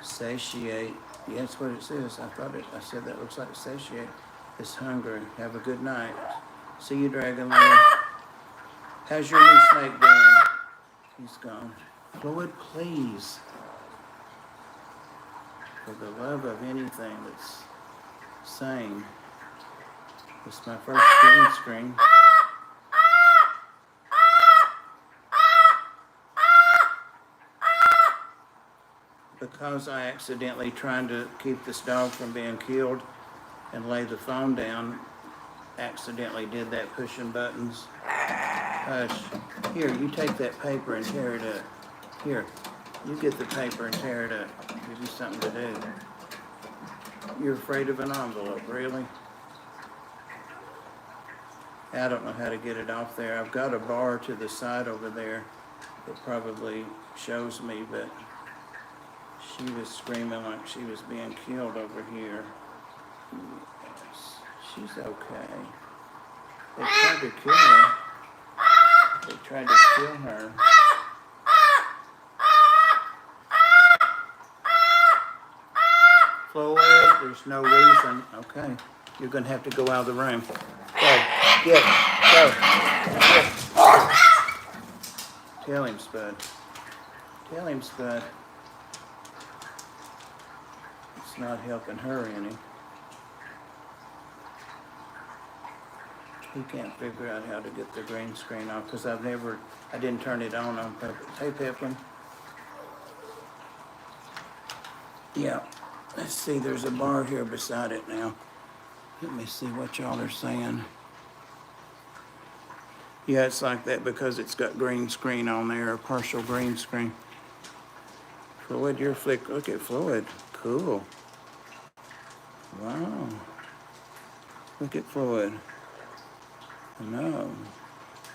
satiate. Yeah, that's what it says. I said that looks like satiate. It's hungry. Have a good night. See you, Dragon Lord. How's your new snake doing? He's gone. Floyd, please. For the love of anything that's sane. It's my first green screen. Because I accidentally trying to keep this dog from being killed and lay the phone down, accidentally did that pushing buttons. Hush. Here, you take that paper and tear it up. Here, you get the paper and tear it up. Give you something to do. You're afraid of an envelope, really? I don't know how to get it off there. I've got a bar to the side over there that probably shows me, but she was screaming like she was being killed over here. Yes, she's okay. They tried to kill her. They tried to kill her. Floyd, there's no reason. Okay, you're gonna have to go out of the room. Go, get, go, get. Tell him, Spud. Tell him, Spud. It's not helping her any. He can't figure out how to get the green screen off because I didn't turn it on purpose. Hey, Pepin. Yeah, let's see, there's a bar here beside it now. Let me see what y'all are saying. Yeah, it's like that because it's got green screen on there, or partial green screen. Floyd, your flick, look at Floyd. Cool. Wow. Look at Floyd. No.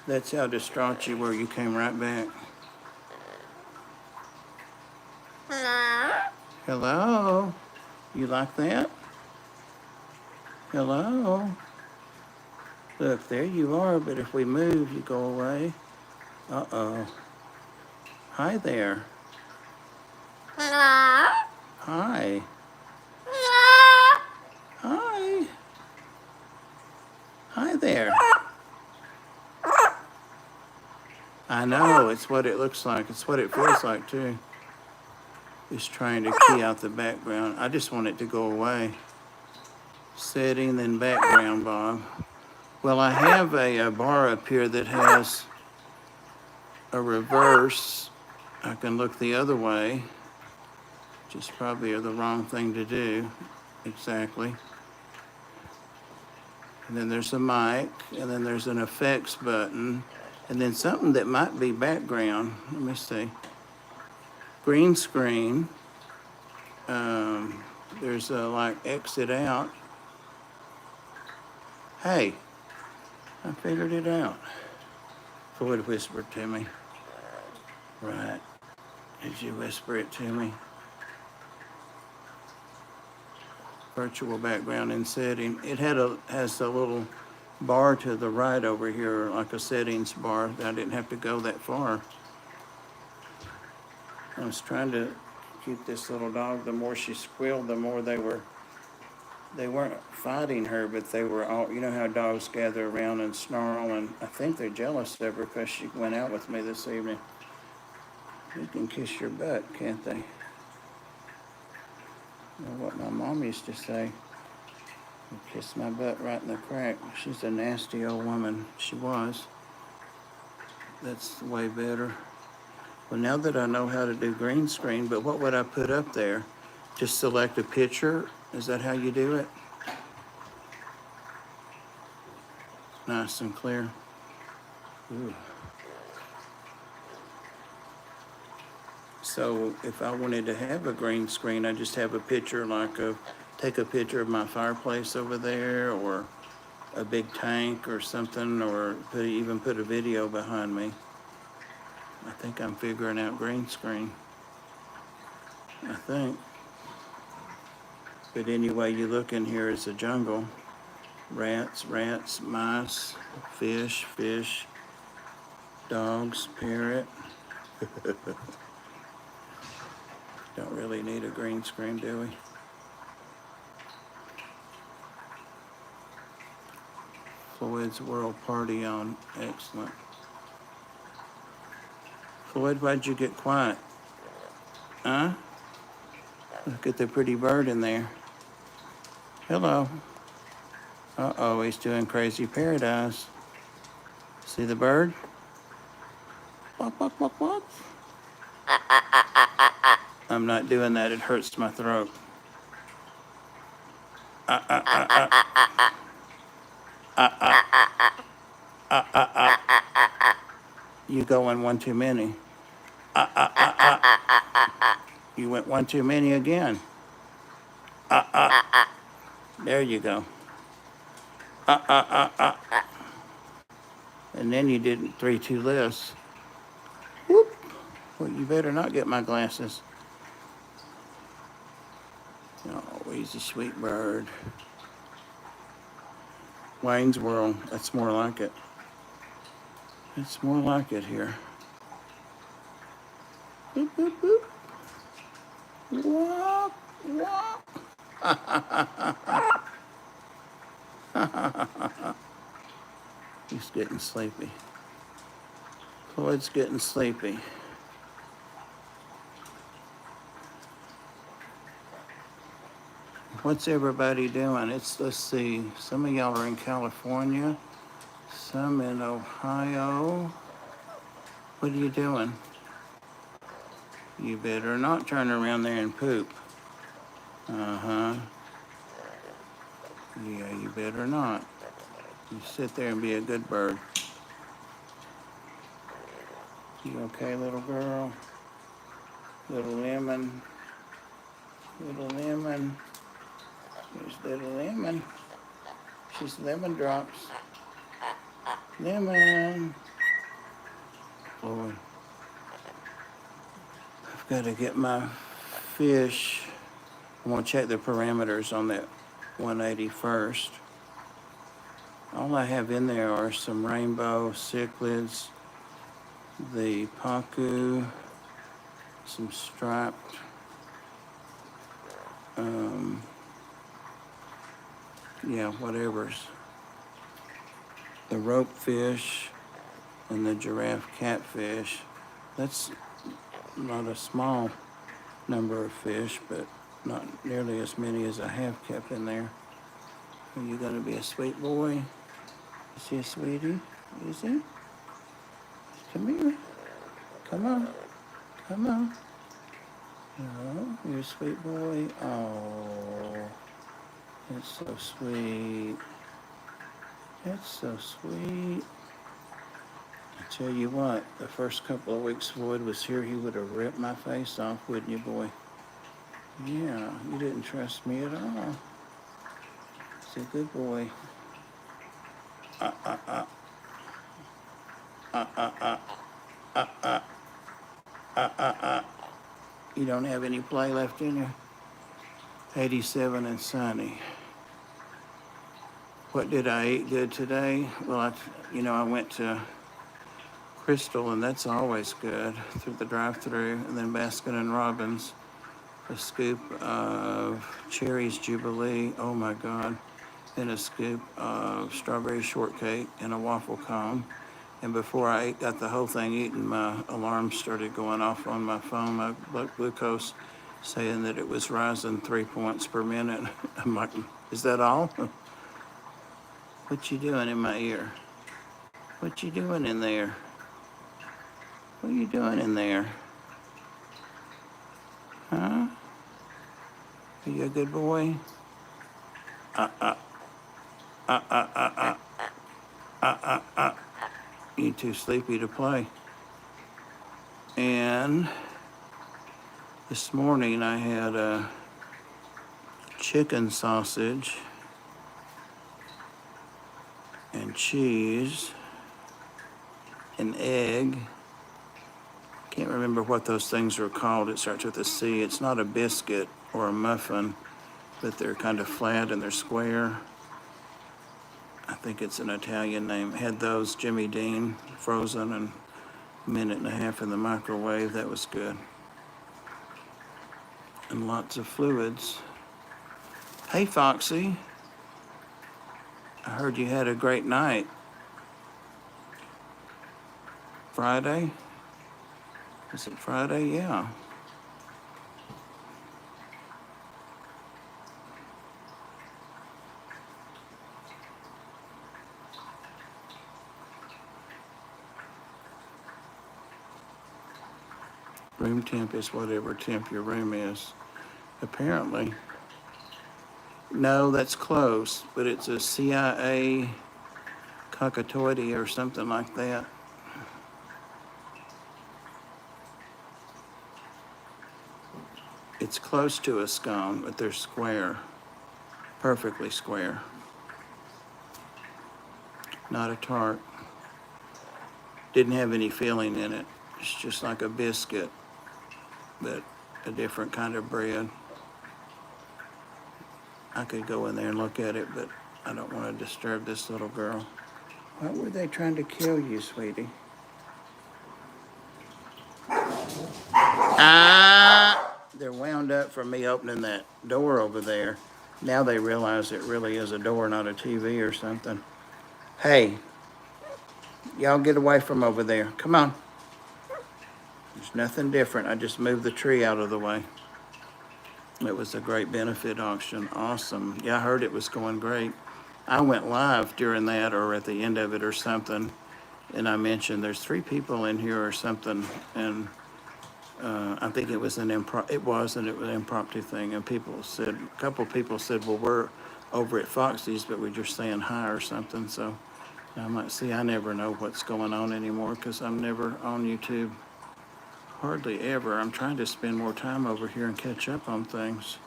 That's how distraught you were. You came right back. Hello? You like that? Hello? Look, there you are, but if we move, you go away. Uh-oh. Hi there. Hi. Hi. Hi there. I know, it's what it looks like. It's what it feels like, too. It's trying to key out the background. I just want it to go away. Setting, then background, Bob. Well, I have a bar up here that has a reverse. I can look the other way, which is probably the wrong thing to do, exactly. And then there's a mic, and then there's an effects button, and then something that might be background. Let me see. Green screen. There's a like exit out. Hey, I figured it out. Floyd whispered to me. Right. Did you whisper it to me? Virtual background and setting. It has a little bar to the right over here, like a settings bar. I didn't have to go that far. I was trying to keep this little dog. The more she squealed, the more they weren't fighting her, but they were all, you know how dogs gather around and snarl, and I think they're jealous of her because she went out with me this evening. They can kiss your butt, can't they? You know what my mom used to say? You kiss my butt right in the crack. She's a nasty old woman. She was. That's way better. Well, now that I know how to do green screen, but what would I put up there? Just select a picture? Is that how you do it? Nice and clear. Ooh. So if I wanted to have a green screen, I just have a picture, take a picture of my fireplace over there, or a big tank or something, or even put a video behind me. I think I'm figuring out green screen. I think. But anyway, you look in here, it's a jungle. Rats, mice, fish, dogs, parrot. Don't really need a green screen, do we? Floyd's World Party on. Excellent. Floyd, why'd you get quiet? Huh? Look at the pretty bird in there. Hello. Uh-oh, he's doing crazy paradise. See the bird? Walk, walk, walk, walk. I'm not doing that. It hurts my throat. You going one too many. You went one too many again. There you go. And then you did three too less. Whoop. Well, you better not get my glasses. Oh, he's a sweet bird. Wayne's World, that's more like it. It's more like it here. Boop, boop, boop. Walk, walk. He's getting sleepy. Floyd's getting sleepy. What's everybody doing? Let's see, some of y'all are in California, some in Ohio. What are you doing? You better not turn around there and poop. Uh-huh. Yeah, you better not. You sit there and be a good bird. You okay, little girl? Little lemon. Little lemon. Here's little lemon. She's lemon drops. Lemon. Boy. I've got to get my fish. I'm going to check the parameters on that 180 first. All I have in there are some rainbow cichlids, the pacu, some striped, whatever's. The rope fish and the giraffe catfish. That's not a small number of fish, but not nearly as many as I have kept in there. Are you going to be a sweet boy? Is he a sweetie? Is he? Come here. Come on. Come on. Oh, you're a sweet boy. Oh, it's so sweet. It's so sweet. I tell you what, the first couple of weeks Floyd was here, he would have ripped my face off, wouldn't you, boy? Yeah, you didn't trust me at all. He's a good boy. You don't have any play left in you? 87 and sunny. What did I eat good today? Well, I went to Crystal, and that's always good, through the drive-thru, and then Baskin and Robbins, a scoop of Cherries Jubilee, oh my God, then a scoop of strawberry shortcake and a waffle cone. And before I got the whole thing eaten, my alarm started going off on my phone, my blood glucose, saying that it was rising 3 points per minute. I'm like, is that all? What you doing in my ear? What you doing in there? What are you doing in there? Huh? Are you a good boy? You too sleepy to play. And this morning I had a chicken sausage and cheese, an egg. Can't remember what those things are called. It starts with a C. It's not a biscuit or a muffin, but they're kind of flat and they're square. I think it's an Italian name. Had those, Jimmy Dean, frozen, and a minute and a half in the microwave. That was good. And lots of fluids. Hey, Foxy. I heard you had a great night. Friday? Is it Friday? Yeah. Room temp is whatever temp your room is, apparently. No, that's close, but it's a CIA Puckatoidy or something like that. It's close to a scone, but they're square, perfectly square. Not a tart. Didn't have any filling in it. It's just like a biscuit, but a different kind of bread. I could go in there and look at it, but I don't want to disturb this little girl. What were they trying to kill you, sweetie? Ah! They're wound up from me opening that door over there. Now they realize it really is a door, not a TV or something. Hey, y'all get away from over there. Come on. There's nothing different. I just moved the tree out of the way. It was a great benefit auction. Awesome. Yeah, I heard it was going great. I went live during that or at the end of it or something, and I mentioned there's 3 people in here or something, and I think it was an impromptu thing, and a couple people said, well, we're over at Foxy's, but we're just saying hi or something. So I'm like, see, I never know what's going on anymore because I'm never on YouTube. Hardly ever. I'm trying to spend more time over here and catch up on things.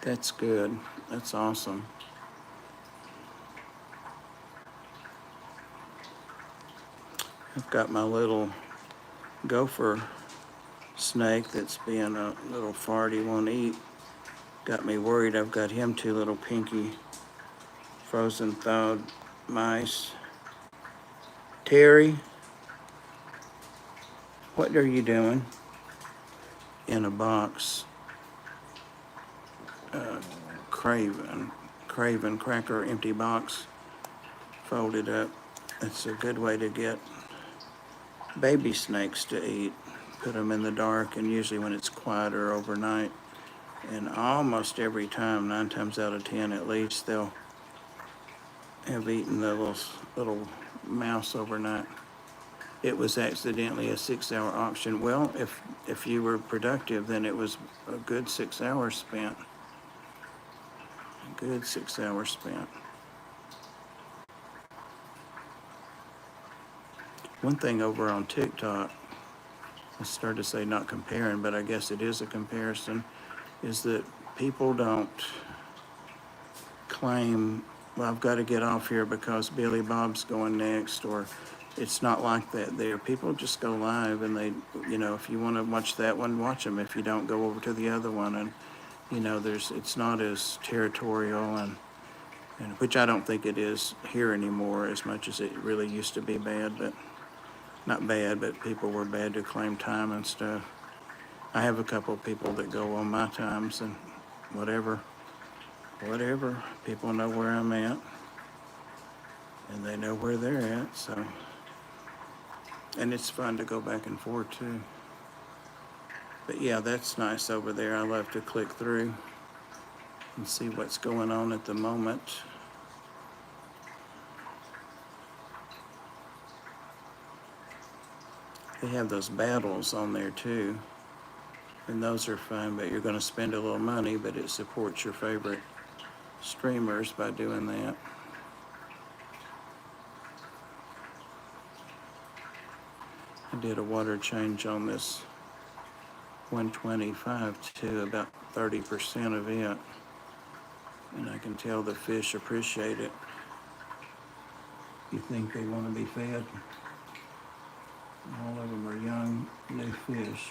That's good. That's awesome. I've got my little gopher snake that's being a little farty, won't eat. Got me worried. I've got him 2 little pinky frozen thawed mice. Terry, what are you doing? In a box. Craven cracker, empty box, folded up. It's a good way to get baby snakes to eat. Put them in the dark, and usually when it's quieter overnight. And almost every time, 9 times out of 10 at least, they'll have eaten the little mouse overnight. It was accidentally a 6-hour auction. Well, if you were productive, then it was a good 6 hours spent. A good 6 hours spent. One thing over on TikTok, I started to say not comparing, but I guess it is a comparison, is that people don't claim, well, I've got to get off here because Billy Bob's going next, or it's not like that there. People just go live, and they, if you want to watch that one, watch them. If you don't, go over to the other one, and it's not as territorial, and which I don't think it is here anymore as much as it really used to be bad, but not bad, but people were bad to claim time and stuff. I have a couple of people that go on my times, and whatever, people know where I'm at, and they know where they're at, so, and it's fun to go back and forth too. But yeah, that's nice over there. I love to click through and see what's going on at the moment. They have those battles on there too, and those are fun, but you're going to spend a little money, but it supports your favorite streamers by doing that. I did a water change on this 125 to about 30% of it, and I can tell the fish appreciate it. You think they want to be fed? All of them are young, new fish.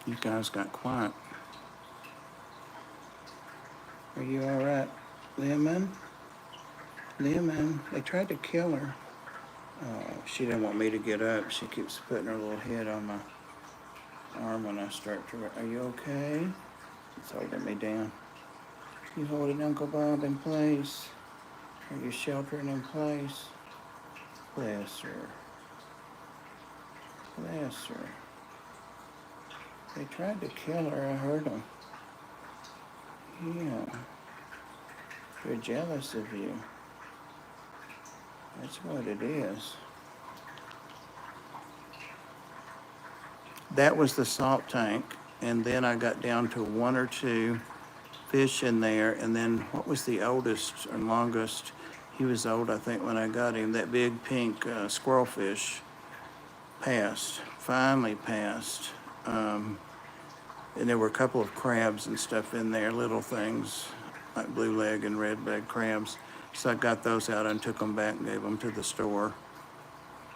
You guys got quiet. Are you all right, Lemon? Lemon, they tried to kill her. Oh, she didn't want me to get up. She keeps putting her little head on my arm when I start to. Are you okay? It's holding me down. You holding Uncle Bob in place? Are you sheltering in place? Bless her. Bless her. They tried to kill her. I heard them. Yeah. They're jealous of you. That's what it is. That was the salt tank, and then I got down to one or two fish in there, and then what was the oldest and longest? He was old, I think, when I got him. That big pink squirrelfish passed, finally passed. And there were a couple of crabs and stuff in there, little things like blue leg and red leg crabs. So I got those out and took them back and gave them to the store.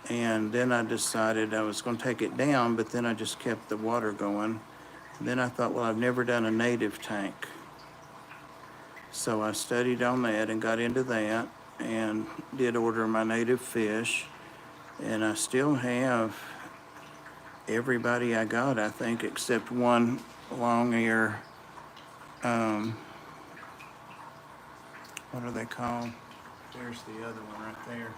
And then I decided I was going to take it down, but then I just kept the water going. And then I thought, well, I've never done a native tank. So I studied on that and got into that and did order my native fish. And I still have everybody I got, I think, except one long ear, what are they called? There's the other one right there.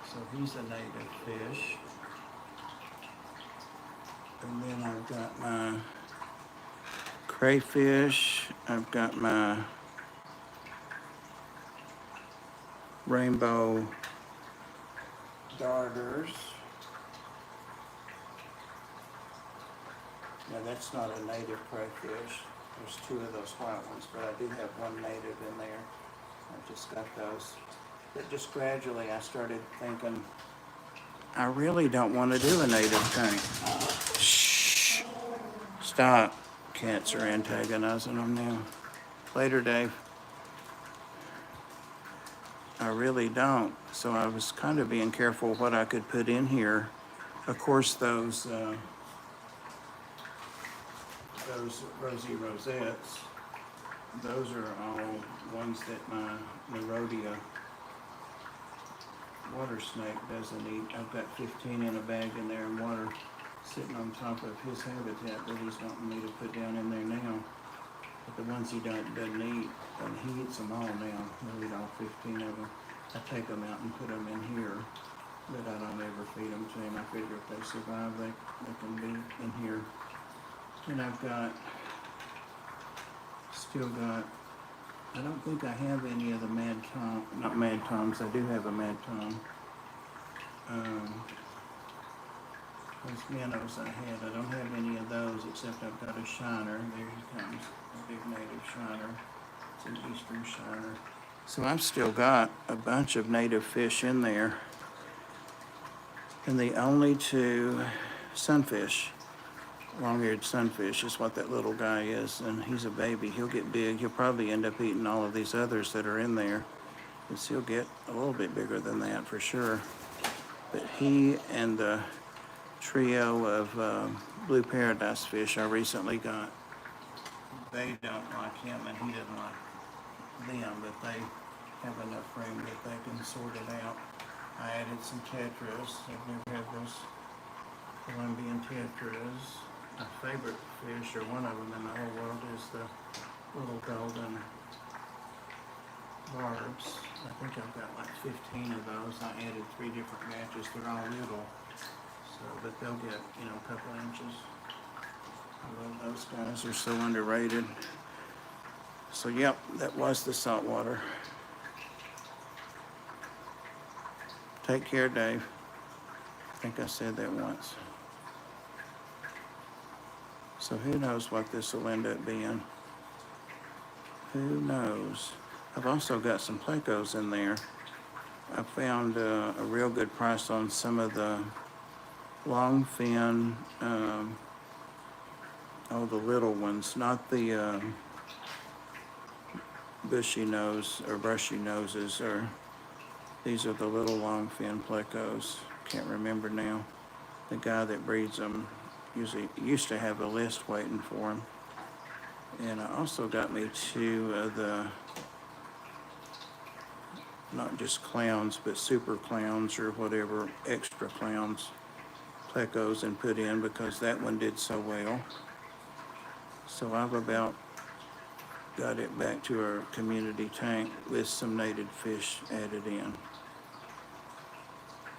So he's a native fish. And then I've got my crayfish. I've got my rainbow darters. Now that's not a native crayfish. There's two of those white ones, but I do have one native in there. I just got those. But just gradually I started thinking, I really don't want to do a native tank. Shh. Stop. Cats are antagonizing them now. Later, Dave. I really don't. So I was kind of being careful what I could put in here. Of course, those rosy rosettes, those are all ones that my Nerodia water snake doesn't eat. I've got 15 in a bag in there and water sitting on top of his habitat that he's wanting me to put down in there now. But the ones he doesn't eat, and he eats them all now. He'll eat all 15 of them. I take them out and put them in here, but I don't ever feed them to him. I figure if they survive, they can be in here. And I've still got, I don't think I have any of the not Mad Toms, I do have a Mad Tom. Those minnows I had, I don't have any of those except I've got a shiner. There he comes, a big native shiner. It's an eastern shiner. So I've still got a bunch of native fish in there. And the only two sunfish, long-eared sunfish is what that little guy is, and he's a baby. He'll get big. He'll probably end up eating all of these others that are in there, because he'll get a little bit bigger than that for sure. But he and the trio of blue paradise fish I recently got, they don't like him and he doesn't like them, but they have enough room that they can sort it out. I added some tetras. I've never had those Colombian tetras. My favorite fish, or one of them in the whole world, is the little golden barbs. I think I've got like 15 of those. I added 3 different batches. They're all little, so but they'll get, a couple inches. I love those guys. They're so underrated. So yep, that was the saltwater. Take care, Dave. I think I said that once. So who knows what this will end up being? Who knows? I've also got some plecos in there. I found a real good price on some of the long fin, the little ones, not the bushy nose or brushy noses, or these are the little long fin plecos. Can't remember now. The guy that breeds them used to have a list waiting for him. And I also got me 2 of the, not just clowns, but super clowns or whatever, extra clowns, plecos, and put in because that one did so well. So I've about got it back to our community tank with some native fish added in.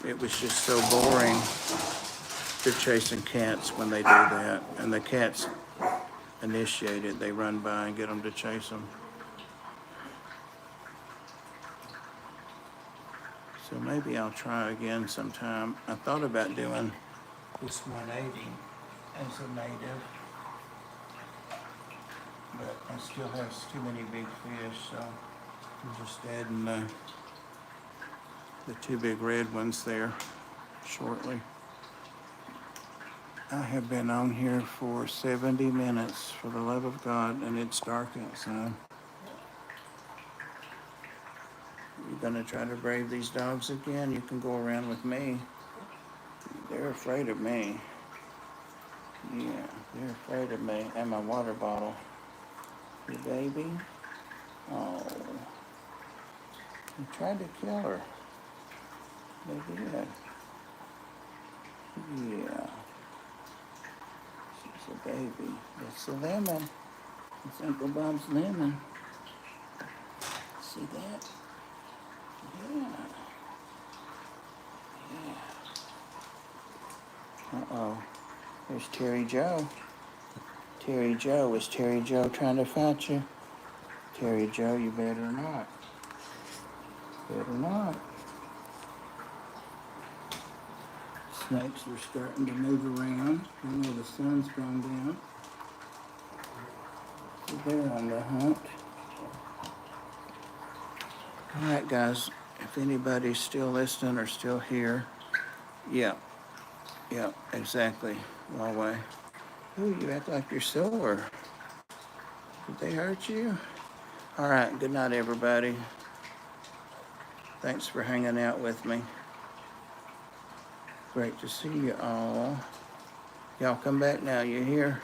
It was just so boring they're chasing cats when they do that, and the cats initiate it. They run by and get them to chase them. So maybe I'll try again sometime. I thought about doing this 180 as a native, but I still have too many big fish, so I'm just adding the two big red ones there shortly. I have been on here for 70 minutes, for the love of God, and it's dark outside. You're gonna try to brave these dogs again? You can go around with me. They're afraid of me. Yeah, they're afraid of me and my water bottle. Your baby? Oh. You tried to kill her. They did. Yeah. She's a baby. It's a lemon. It's Uncle Bob's lemon. See that? Yeah. Yeah. Uh-oh. There's Terry Joe. Terry Joe. Is Terry Joe trying to fight you? Terry Joe, you better not. Better not. Snakes are starting to move around. I know the sun's gone down. So they're on the hunt. All right, guys. If anybody's still listening or still here, yeah, exactly. Huawei. Ooh, you act like you're sore. Did they hurt you? All right, good night, everybody. Thanks for hanging out with me. Great to see you all. Y'all come back now, you hear?